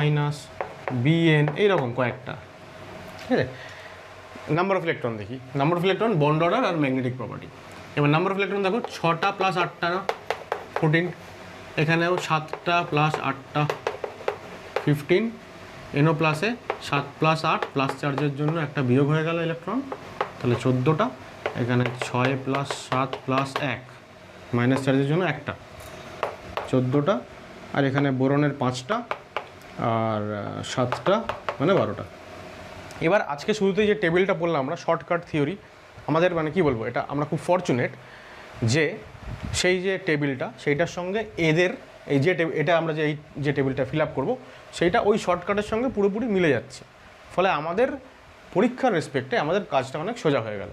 BN, এইরকম কয়েকটা। ঠিক আছে, নাম্বার অফ ইলেকট্রন দেখি, number of electron, bond order আর ম্যাগনেটিক প্রপার্টি। এবার নাম্বার অফ ইলেকট্রন দেখো 6টা + 8টা 14, এখানেও 7টা + 8টা 15, NO প্লাসে 7 + 8 প্লাস চার্জের জন্য একটা বিয়োগ হয়ে গেল ইলেকট্রন, তাহলে 14টা, এখানে 6 + 7 + 1 মাইনাস চার্জের জন্য একটা, 14টা, আর এখানে বোরনের 5টা আর 7টা মানে 12টা। এবার আজকে শুরুতেই যে টেবিলটা পড়লাম আমরা, শর্টকাট থিওরি, আমাদের মানে কি বলবো, এটা আমরা খুব ফরচুনেট যে সেই যে টেবিলটা সেইটার সঙ্গে এদের এই যে এটা আমরা যে টেবিলটা ফিল আপ করবো সেইটা ওই শর্টকাটের সঙ্গে পুরোপুরি মিলে যাচ্ছে। ফলে আমাদের পরীক্ষার রেসপেক্টে আমাদের কাজটা অনেক সোজা হয়ে গেল।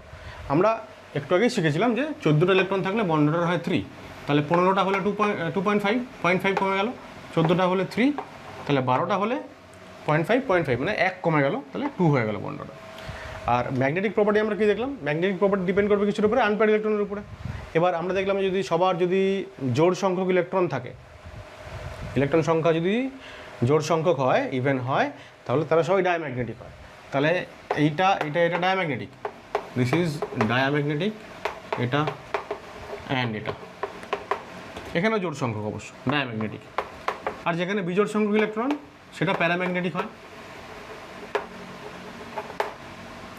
আমরা একটু আগেই শিখেছিলাম যে 14টা ইলেকট্রন থাকলে বন্ড অর্ডার হয় 3, তাহলে 15টা হলে 2.5 কমে গেল, 14টা হলে 3, তাহলে 12টা হলে 0.5 মানে 1 কমে গেল, তাহলে 2 হয়ে গেল বন্ড অর্ডার। আর ম্যাগনেটিক প্রপার্টি আমরা কি দেখলাম, ম্যাগনেটিক প্রপার্টি ডিপেন্ড করবে কিছুর উপরে, আনপেয়ার্ড ইলেকট্রনের উপরে। এবার আমরা দেখলাম যদি সবার যদি জোড় সংখ্যক ইলেকট্রন থাকে, ইলেকট্রন সংখ্যা যদি জোড় সংখ্যক হয়, ইভেন হয়, তাহলে তারা সবাই ডায়াম্যাগনেটিক হয়। তাহলে এটা ডায়াম্যাগনেটিক, দিস ইজ ডায়াম্যাগনেটিক, এটা অ্যান্ড এটা, এখানেও জোড় সংখ্যক অবশ্য ডায়াম্যাগনেটিক। আর যেখানে বিজোড় সংখ্যক ইলেকট্রন সেটা প্যারাম্যাগনেটিক হয়,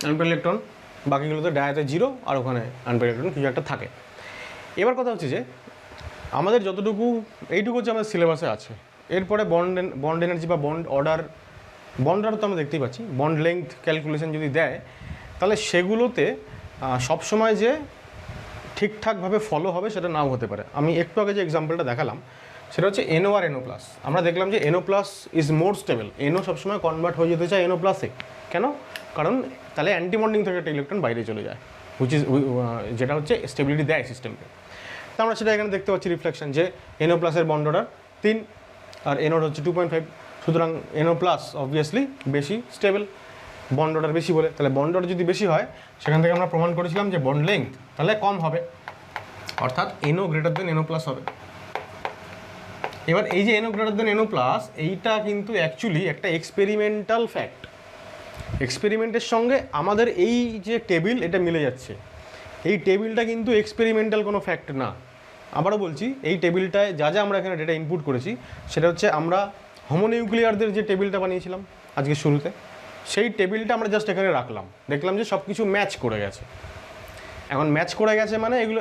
আনপেয়ার্ড ইলেকট্রন, বাকিগুলোতে ডায়াতে 0 আর ওখানে আনপেয়ার্ড ইলেকট্রন কিছু একটা থাকে। এবার কথা হচ্ছে যে আমাদের যতটুকু এইটুকু হচ্ছে আমাদের সিলেবাসে আছে, এরপরে বন্ড এনার্জি বা বন্ড অর্ডার তো আমরা দেখতেই পাচ্ছি, বন্ড লেংথ ক্যালকুলেশন যদি দেয় তাহলে সেগুলোতে সবসময় যে ঠিকঠাকভাবে ফলো হবে সেটা নাও হতে পারে। আমি একটু আগে যে এক্সাম্পলটা দেখালাম সেটা হচ্ছে NO আর NO+। আমরা দেখলাম যে NO+ is more stable, NO সবসময় কনভার্ট হয়ে যেতে চায় NO+-এ। কেন? কারণ তাহলে অ্যান্টি বন্ডিং থেকে একটা ইলেকট্রন বাইরে চলে যায়, যেটা হচ্ছে স্টেবিলিটি দেয় সিস্টেমকে। তো আমরা সেটা এখানে দেখতে পাচ্ছি রিফ্লেকশন, যে NO+ এর বন্ড অর্ডার 3 আর NO হচ্ছে 2.5, সুতরাং NO+ অবভিয়াসলি বেশি স্টেবল, বন্ড অর্ডার বেশি বলে। তাহলে বন্ড অর্ডার যদি বেশি হয় সেখান থেকে আমরা প্রমাণ করেছিলাম যে বন্ড লেংথ তাহলে কম হবে, অর্থাৎ NO greater than NO+ হবে। এবার এই যে NO greater than NO+, এইটা কিন্তু অ্যাকচুয়ালি একটা এক্সপেরিমেন্টাল ফ্যাক্ট। এক্সপেরিমেন্টের সঙ্গে আমাদের এই যে টেবিল এটা মিলে যাচ্ছে, এই টেবিলটা কিন্তু এক্সপেরিমেন্টাল কোনো ফ্যাক্ট না। আবারও বলছি, এই টেবিলটায় যা যা আমরা এখানে ডেটা ইনপুট করেছি সেটা হচ্ছে আমরা হোমোনিউক্লিয়ারদের যে টেবিলটা বানিয়েছিলাম আজকে শুরুতে, সেই টেবিলটা আমরা জাস্ট এখানে রাখলাম, দেখলাম যে সব কিছু ম্যাচ করে গেছে। এখন ম্যাচ করে গেছে মানে এগুলো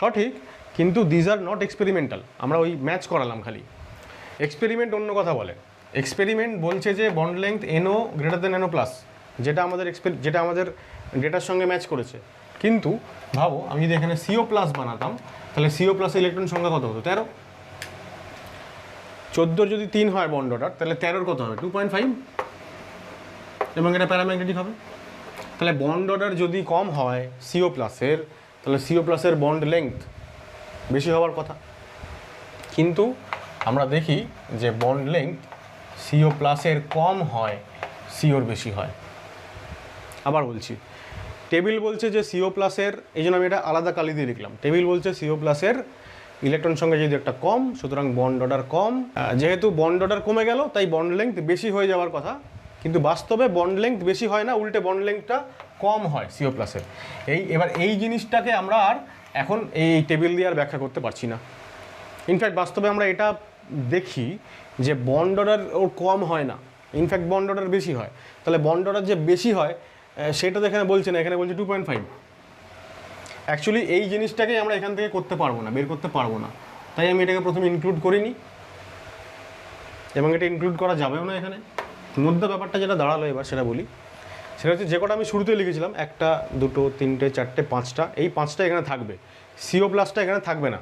সঠিক, কিন্তু দিজ আর নট এক্সপেরিমেন্টাল। আমরা ওই ম্যাচ করালাম খালি। এক্সপেরিমেন্ট অন্য কথা বলে, এক্সপেরিমেন্ট বলছে যে bond length NO greater than NO+, যেটা আমাদের ডেটার সঙ্গে ম্যাচ করেছে। কিন্তু ভাবো আমি যদি এখানে CO+ বানাতাম তাহলে CO+ ইলেকট্রন সংখ্যা কত হতো? 13। 14 যদি 3 হয় বন্ড অর্ডার, তাহলে 13 কত হবে? 2.5, এবং এটা প্যারাম্যাগনেটিক হবে। তাহলে বন্ড অর্ডার যদি কম হয় CO+, তাহলে CO+ এর বন্ড লেংথ বেশি হওয়ার কথা। কিন্তু আমরা দেখি যে বন্ড লেংথ CO+ এর কম হয়, COর বেশি হয়। আবার বলছি, টেবিল বলছে যে CO+ এর, এই জন্য আমি এটা আলাদা কালি দিয়ে লিখলাম, টেবিল বলছে CO+ এর ইলেকট্রন সংখ্যা যদি একটা কম, সুতরাং বন্ড অর্ডার কম। যেহেতু বন্ড অর্ডার কমে গেল তাই বন্ড লেংথ বেশি হয়ে যাওয়ার কথা, কিন্তু বাস্তবে বন্ড লেংথ বেশি হয় না, উল্টে বন্ড লেংথটা কম হয় CO+-এর। এবার এই জিনিসটাকে আমরা আর এখন এই টেবিল দিয়ে আর ব্যাখ্যা করতে পারছি না। ইনফ্যাক্ট বাস্তবে আমরা এটা দেখি যে বন্ড অর্ডার ওর কম হয় না, ইনফ্যাক্ট বন্ড অর্ডার বেশি হয়। তাহলে বন্ড অর্ডার যে বেশি হয় সেটা তো এখানে বলছে না, এখানে বলছে 2.5। অ্যাকচুয়ালি এই জিনিসটাকেই আমরা এখান থেকে করতে পারবো না, বের করতে পারবো না, তাই আমি এটাকে প্রথমে ইনক্লুড করিনি, এবং এটা ইনক্লুড করা যাবেও না এখানে। মধ্যে ব্যাপারটা যেটা দাঁড়ালো এবার সেটা বলি, সেটা হচ্ছে যে কটা আমি শুরুতে লিখেছিলাম 1, 2, 3, 4, 5টা, এই 5টা এখানে থাকবে, CO+টা এখানে থাকবে না,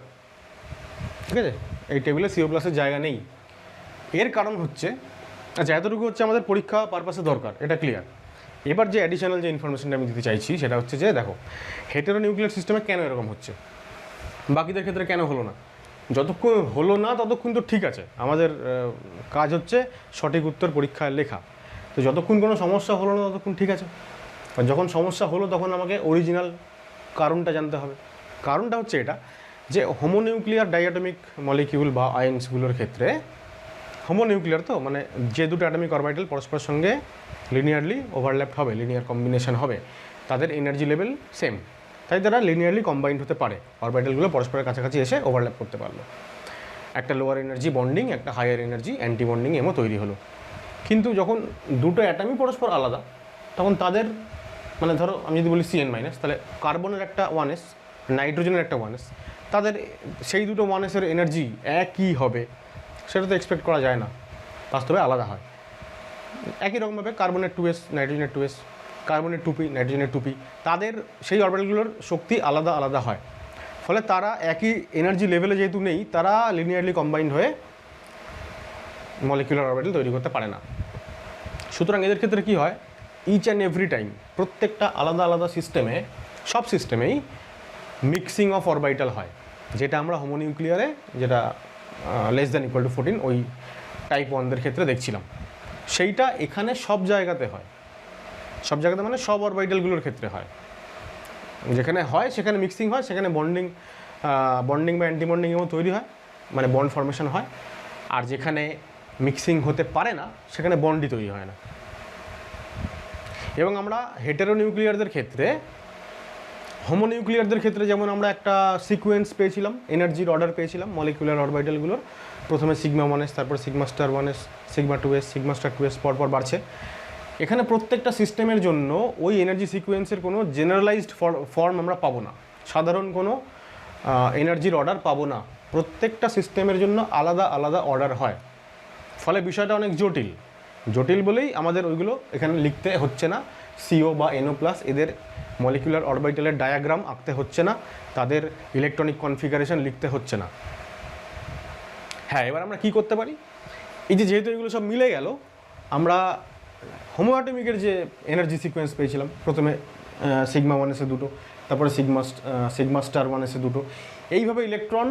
ঠিক আছে? এই টেবিলে CO+-এর জায়গা নেই। এর কারণ হচ্ছে, আচ্ছা এতটুকু হচ্ছে আমাদের পরীক্ষা পারপাসে দরকার, এটা ক্লিয়ার। এবার যে অ্যাডিশনাল যে ইনফরমেশনটা আমি দিতে চাইছি সেটা হচ্ছে যে দেখো, হেটেরোনিউক্লিয়ার সিস্টেমে কেন এরকম হচ্ছে, বাকিদের ক্ষেত্রে কেন হলো না? যতক্ষণ হলো না ততক্ষণ তো ঠিক আছে, আমাদের কাজ হচ্ছে সঠিক উত্তর পরীক্ষায় লেখা। তো যতক্ষণ কোনো সমস্যা হলো না ততক্ষণ ঠিক আছে, আর যখন সমস্যা হলো তখন আমাকে অরিজিনাল কারণটা জানতে হবে। কারণটা হচ্ছে এটা যে হোমোনিউক্লিয়ার ডাইঅ্যাটমিক মলিকিউল বা আয়ন্সগুলোর ক্ষেত্রে, হোমোনিউক্লিয়ার তো মানে যে দুটো অ্যাটমিক অরবিটাল পরস্পরের সঙ্গে লিনিয়ারলি ওভারল্যাপ হবে, লিনিয়ার কম্বিনেশন হবে, তাদের এনার্জি লেভেল সেম, তাই তারা লিনিয়ারলি কম্বাইন্ড হতে পারে, অরবিটালগুলো পরস্পরের কাছাকাছি এসে ওভারল্যাপ করতে পারলো, একটা লোয়ার এনার্জি বন্ডিং, একটা হায়ার এনার্জি অ্যান্টি বন্ডিং এমও তৈরি হলো। কিন্তু যখন দুটো অ্যাটমই পরস্পর আলাদা তখন তাদের, মানে ধরো আমি যদি বলি CN-, তাহলে কার্বনের একটা 1s, নাইট্রোজেনের একটা 1s, তাদের সেই দুটো 1s-এর এনার্জি একই হবে সেটা তো এক্সপেক্ট করা যায় না, বাস্তবে আলাদা হয়। একই রকমভাবে কার্বনের 2s, নাইট্রোজেনের 2s, কার্বনের 2p, নাইট্রোজেনের 2p, তাদের সেই অরবিটালগুলোর শক্তি আলাদা আলাদা হয়, ফলে তারা একই এনার্জি লেভেলে যেহেতু নেই, তারা লিনিয়ারলি কম্বাইন্ড হয়ে মলিকুলার অরবিটাল তৈরি করতে পারে না। সুতরাং এদের ক্ষেত্রে কী হয়, ইচ অ্যান্ড এভরি টাইম প্রত্যেকটা আলাদা আলাদা সিস্টেমে, সব সিস্টেমেই মিক্সিং অফ অরবাইটাল হয়, যেটা আমরা হোমোনিউক্লিয়ারে যেটা লেস দ্যান ইকুয়াল টু 14 ওই টাইপ 1দের ক্ষেত্রে দেখছিলাম, সেইটা এখানে সব জায়গাতে হয়। সব জায়গাতে মানে সব অরবাইটালগুলোর ক্ষেত্রে হয়। যেখানে হয় সেখানে মিক্সিং হয়, সেখানে বন্ডিং বা অ্যান্টি বন্ডিংও তৈরি হয়, মানে বন্ড ফর্মেশন হয়। আর যেখানে মিক্সিং হতে পারে না সেখানে বন্ডই তৈরি হয় না। এবং আমরা হেটেরোনিউক্লিয়ারদের ক্ষেত্রে, হোমোনিউক্লিয়ারদের ক্ষেত্রে যেমন আমরা একটা সিকোয়েন্স পেয়েছিলাম, এনার্জির অর্ডার পেয়েছিলাম মলিকুলার অরবাইটালগুলোর, প্রথমে সিগমা 1s, তারপর sigma star 1s, sigma 2s, sigma star 2s পরপর বাড়ছে। এখানে প্রত্যেকটা সিস্টেমের জন্য ওই এনার্জি সিকোয়েন্সের কোনো জেনারেলাইজড ফর্ম আমরা পাবো না, সাধারণ কোনো এনার্জির অর্ডার পাবো না। প্রত্যেকটা সিস্টেমের জন্য আলাদা আলাদা অর্ডার হয়, ফলে বিষয়টা অনেক জটিল। জটিল বলেই আমাদের ওইগুলো এখানে লিখতে হচ্ছে না, CO বা NO+, এদের মলিকুলার অরবাইটালের ডায়াগ্রাম আঁকতে হচ্ছে না, তাদের ইলেকট্রনিক কনফিগারেশন লিখতে হচ্ছে না। হ্যাঁ, এবার আমরা কি করতে পারি, এই যে যেহেতু এগুলো সব মিলে গেল, আমরা হোমোঅ্যাটমিকের যে এনার্জি সিকোয়েন্স পেয়েছিলাম, প্রথমে সিগমা 1s দুটো, তারপরে সিগমা স্টার 1s দুটো, এইভাবে ইলেকট্রন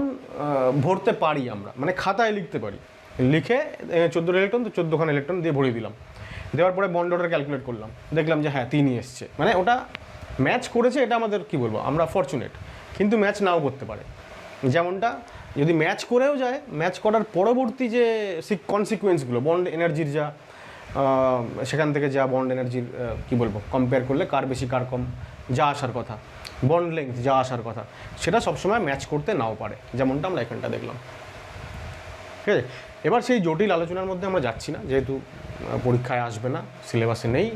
ভরতে পারি আমরা, মানে খাতায় লিখতে পারি। লিখে 14 ইলেকট্রন, তো 14খান ইলেকট্রন দিয়ে ভরিয়ে দিলাম। দেওয়ার পরে বন্ড অর্ডার ক্যালকুলেট করলাম, দেখলাম যে হ্যাঁ 3ই এসছে, মানে ওটা ম্যাচ করেছে। এটা আমাদের কি বলবো, আমরা ফরচুনেট। কিন্তু ম্যাচ নাও করতে পারে, যেমনটা যদি ম্যাচ করেও যায়, ম্যাচ করার পরবর্তী যে কনসিকুয়েন্সগুলো, বন্ড এনার্জির যা সেখান থেকে যা বন্ড এনার্জির কি বলবো, কম্পেয়ার করলে কার বেশি কার কম যা আসার কথা, বন্ড লেংথ যা আসার কথা, সেটা সবসময় ম্যাচ করতে নাও পারে, যেমনটা আমরা এখানটা দেখলাম। ঠিক আছে, এবার সেই জটিল আলোচনার মধ্যে আমরা যাচ্ছি না, যেহেতু পরীক্ষায় আসবে না, সিলেবাসে নেই,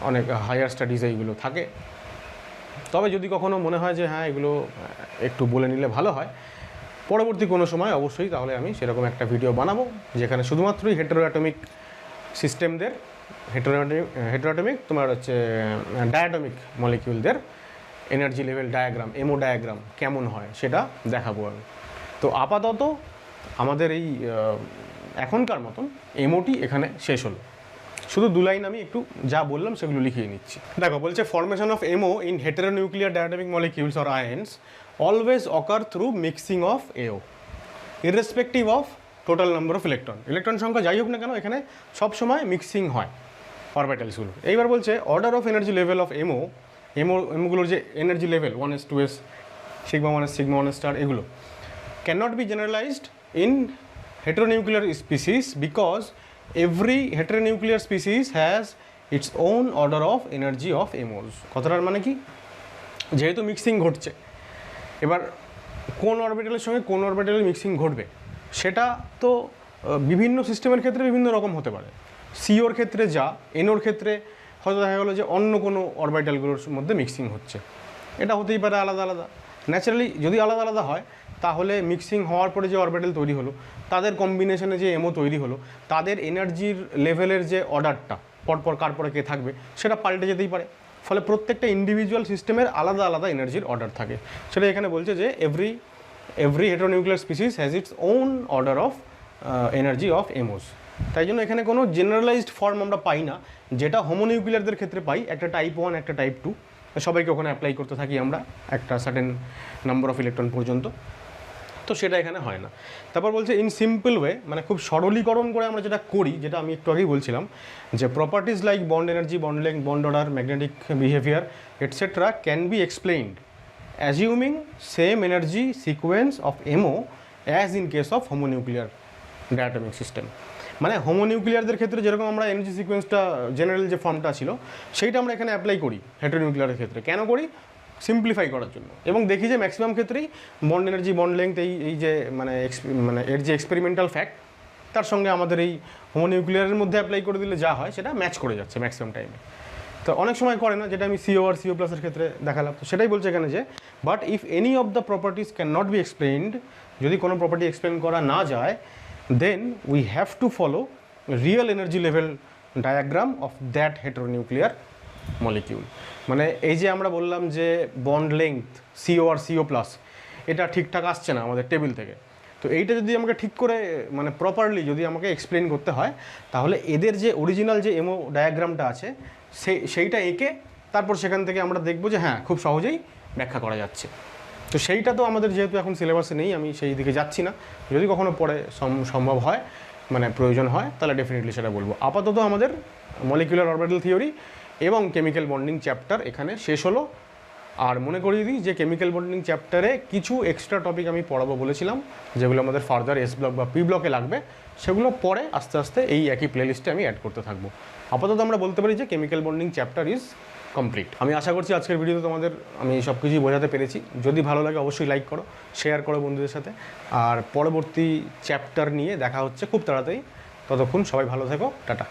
অনেক হায়ার স্টাডিজে এইগুলো থাকে। তবে যদি কখনো মনে হয় যে হ্যাঁ এগুলো একটু বলে নিলে ভালো হয়, পরবর্তী কোনো সময় অবশ্যই তাহলে আমি সেরকম একটা ভিডিও বানাবো, যেখানে শুধুমাত্রই হেটেরোঅ্যাটমিক সিস্টেমদের, হেটেরোঅ্যাটমিক তোমার হচ্ছে ডায়াটমিক মলিকিউলদের এনার্জি লেভেল ডায়াগ্রাম, এমও ডায়াগ্রাম কেমন হয় সেটা দেখাবো আমি। তো আপাতত আমাদের এই এখনকার মতন এমওটি এখানে শেষ হলো। শুধু 2 লাইন আমি একটু যা বললাম সেগুলো লিখিয়ে নিচ্ছি। দেখো, বলছে formation of MO in heteronuclear diatomic molecules or ions always occur through mixing of AO irrespective of total number of electron. Electron সংখ্যা যাই হোক না কেন, এখানে সবসময় মিক্সিং হয় অরবিটালসগুলো। এইবার বলছে order of energy level of এমওগুলোর যে energy level 1s 2s sigma 1s sigma 1s star, এগুলো can not be generalized in heteronuclear species because every heteronuclear species has its own order of energy of MOs. কথাটার মানে কি, যেহেতু mixing ঘটছে, এবার কোন অরবিটালের সঙ্গে কোন অরবিটালের মিক্সিং ঘটবে সেটা তো বিভিন্ন সিস্টেমের ক্ষেত্রে বিভিন্ন রকম হতে পারে। সিওর ক্ষেত্রে যা, এনোর ক্ষেত্রে হয়তো দেখা গেলো যে অন্য কোনো অরবিটালগুলোর মধ্যে মিক্সিং হচ্ছে, এটা হতেই পারে আলাদা আলাদা। ন্যাচারালি যদি আলাদা আলাদা হয়, তাহলে মিক্সিং হওয়ার পরে যে অরবিটাল তৈরি হলো, তাদের কম্বিনেশনে যে এমও তৈরি হলো, তাদের এনার্জির লেভেলের যে অর্ডারটা পরপর কার পরে কে থাকবে সেটা পাল্টে যেতেই পারে। ফলে প্রত্যেকটা ইন্ডিভিজুয়াল সিস্টেমের আলাদা আলাদা এনার্জির অর্ডার থাকে। সেটা এখানে বলছে যে every heteronuclear species has its own order of energy of MOs. তাই জন্য এখানে কোনো জেনারেলাইজড ফর্ম আমরা পাই না, যেটা হোমোনিউক্লিয়ারদের ক্ষেত্রে পাই, একটা টাইপ 1 একটা টাইপ 2, সবাইকে ওখানে অ্যাপ্লাই করতে থাকি আমরা একটা সার্টেন নাম্বার অফ ইলেকট্রন পর্যন্ত, তো সেটা এখানে হয় না। তারপর বলছে ইন সিম্পল ওয়ে, মানে খুব সরলীকরণ করে আমরা যেটা করি, যেটা আমি একটু আগেই বলছিলাম, যে properties like bond energy, bond length, bond order, magnetic behaviour etcetera can be explained assuming same energy sequence of MO as in case of homonuclear diatomic system. মানে হোমোনিউক্লিয়ারদের ক্ষেত্রে যেরকম আমরা এনার্জি সিকোয়েন্সটা জেনারেল যে ফর্মটা ছিল সেইটা আমরা এখানে অ্যাপ্লাই করি হেটেরোনিউক্লিয়ারের ক্ষেত্রে। কেন করি? সিম্পলিফাই করার জন্য। এবং দেখি যে ম্যাক্সিমাম ক্ষেত্রেই বন্ড এনার্জি, বন্ড লেংথ, এই যে মানে এর যে এক্সপেরিমেন্টাল ফ্যাক্ট, তার সঙ্গে আমাদের এই হোমোনিউক্লিয়ারের মধ্যে অ্যাপ্লাই করে দিলে যা হয় সেটা ম্যাচ করে যাচ্ছে ম্যাক্সিমাম টাইমে। তো অনেক সময় করে না, যেটা আমি CO আর CO প্লাসের ক্ষেত্রে দেখালাম। তো সেটাই বলছে এখানে যে but if any of the properties can not be explained, যদি কোনো প্রপার্টি এক্সপ্লেন করা না যায়, then we have to follow real energy level diagram of that heteronuclear molecule. মানে এই যে আমরা বললাম যে বন্ড লেংথ CO আর CO প্লাস এটা ঠিকঠাক আসছে না আমাদের টেবিল থেকে, তো এইটা যদি আমাকে ঠিক করে মানে প্রপারলি যদি আমাকে এক্সপ্লেন করতে হয়, তাহলে এদের যে অরিজিনাল যে এমও ডায়াগ্রামটা আছে সেইটা এঁকে তারপর সেখান থেকে আমরা দেখব যে হ্যাঁ খুব সহজেই ব্যাখ্যা করা যাচ্ছে। তো সেইটা তো আমাদের যেহেতু এখন সিলেবাসে নেই, আমি সেই দিকে যাচ্ছি না। যদি কখনো পরে সম্ভব হয়, মানে প্রয়োজন হয়, তাহলে ডেফিনেটলি সেটা বলবো। আপাতত আমাদের মলিকুলার অরবিটাল থিওরি এবং কেমিক্যাল বন্ডিং চ্যাপ্টার এখানে শেষ হলো। আর মনে করিয়ে দিই যে কেমিক্যাল বন্ডিং চ্যাপ্টারে কিছু এক্সট্রা টপিক আমি পড়াবো বলেছিলাম, যেগুলো আমাদের ফার্দার এস ব্লক বা পি ব্লকে লাগবে, সেগুলো পরে আস্তে আস্তে এই একই প্লেলিস্টে আমি অ্যাড করতে থাকবো। আপাতত আমরা বলতে পারি যে chemical bonding chapter is complete. আমি আশা করছি আজকের ভিডিওতে তোমাদের আমি সব কিছুই বোঝাতে পেরেছি। যদি ভালো লাগে অবশ্যই লাইক করো, শেয়ার করো বন্ধুদের সাথে। আর পরবর্তী চ্যাপ্টার নিয়ে দেখা হচ্ছে খুব তাড়াতাড়ি। ততক্ষণ সবাই ভালো থেকো, টাটা।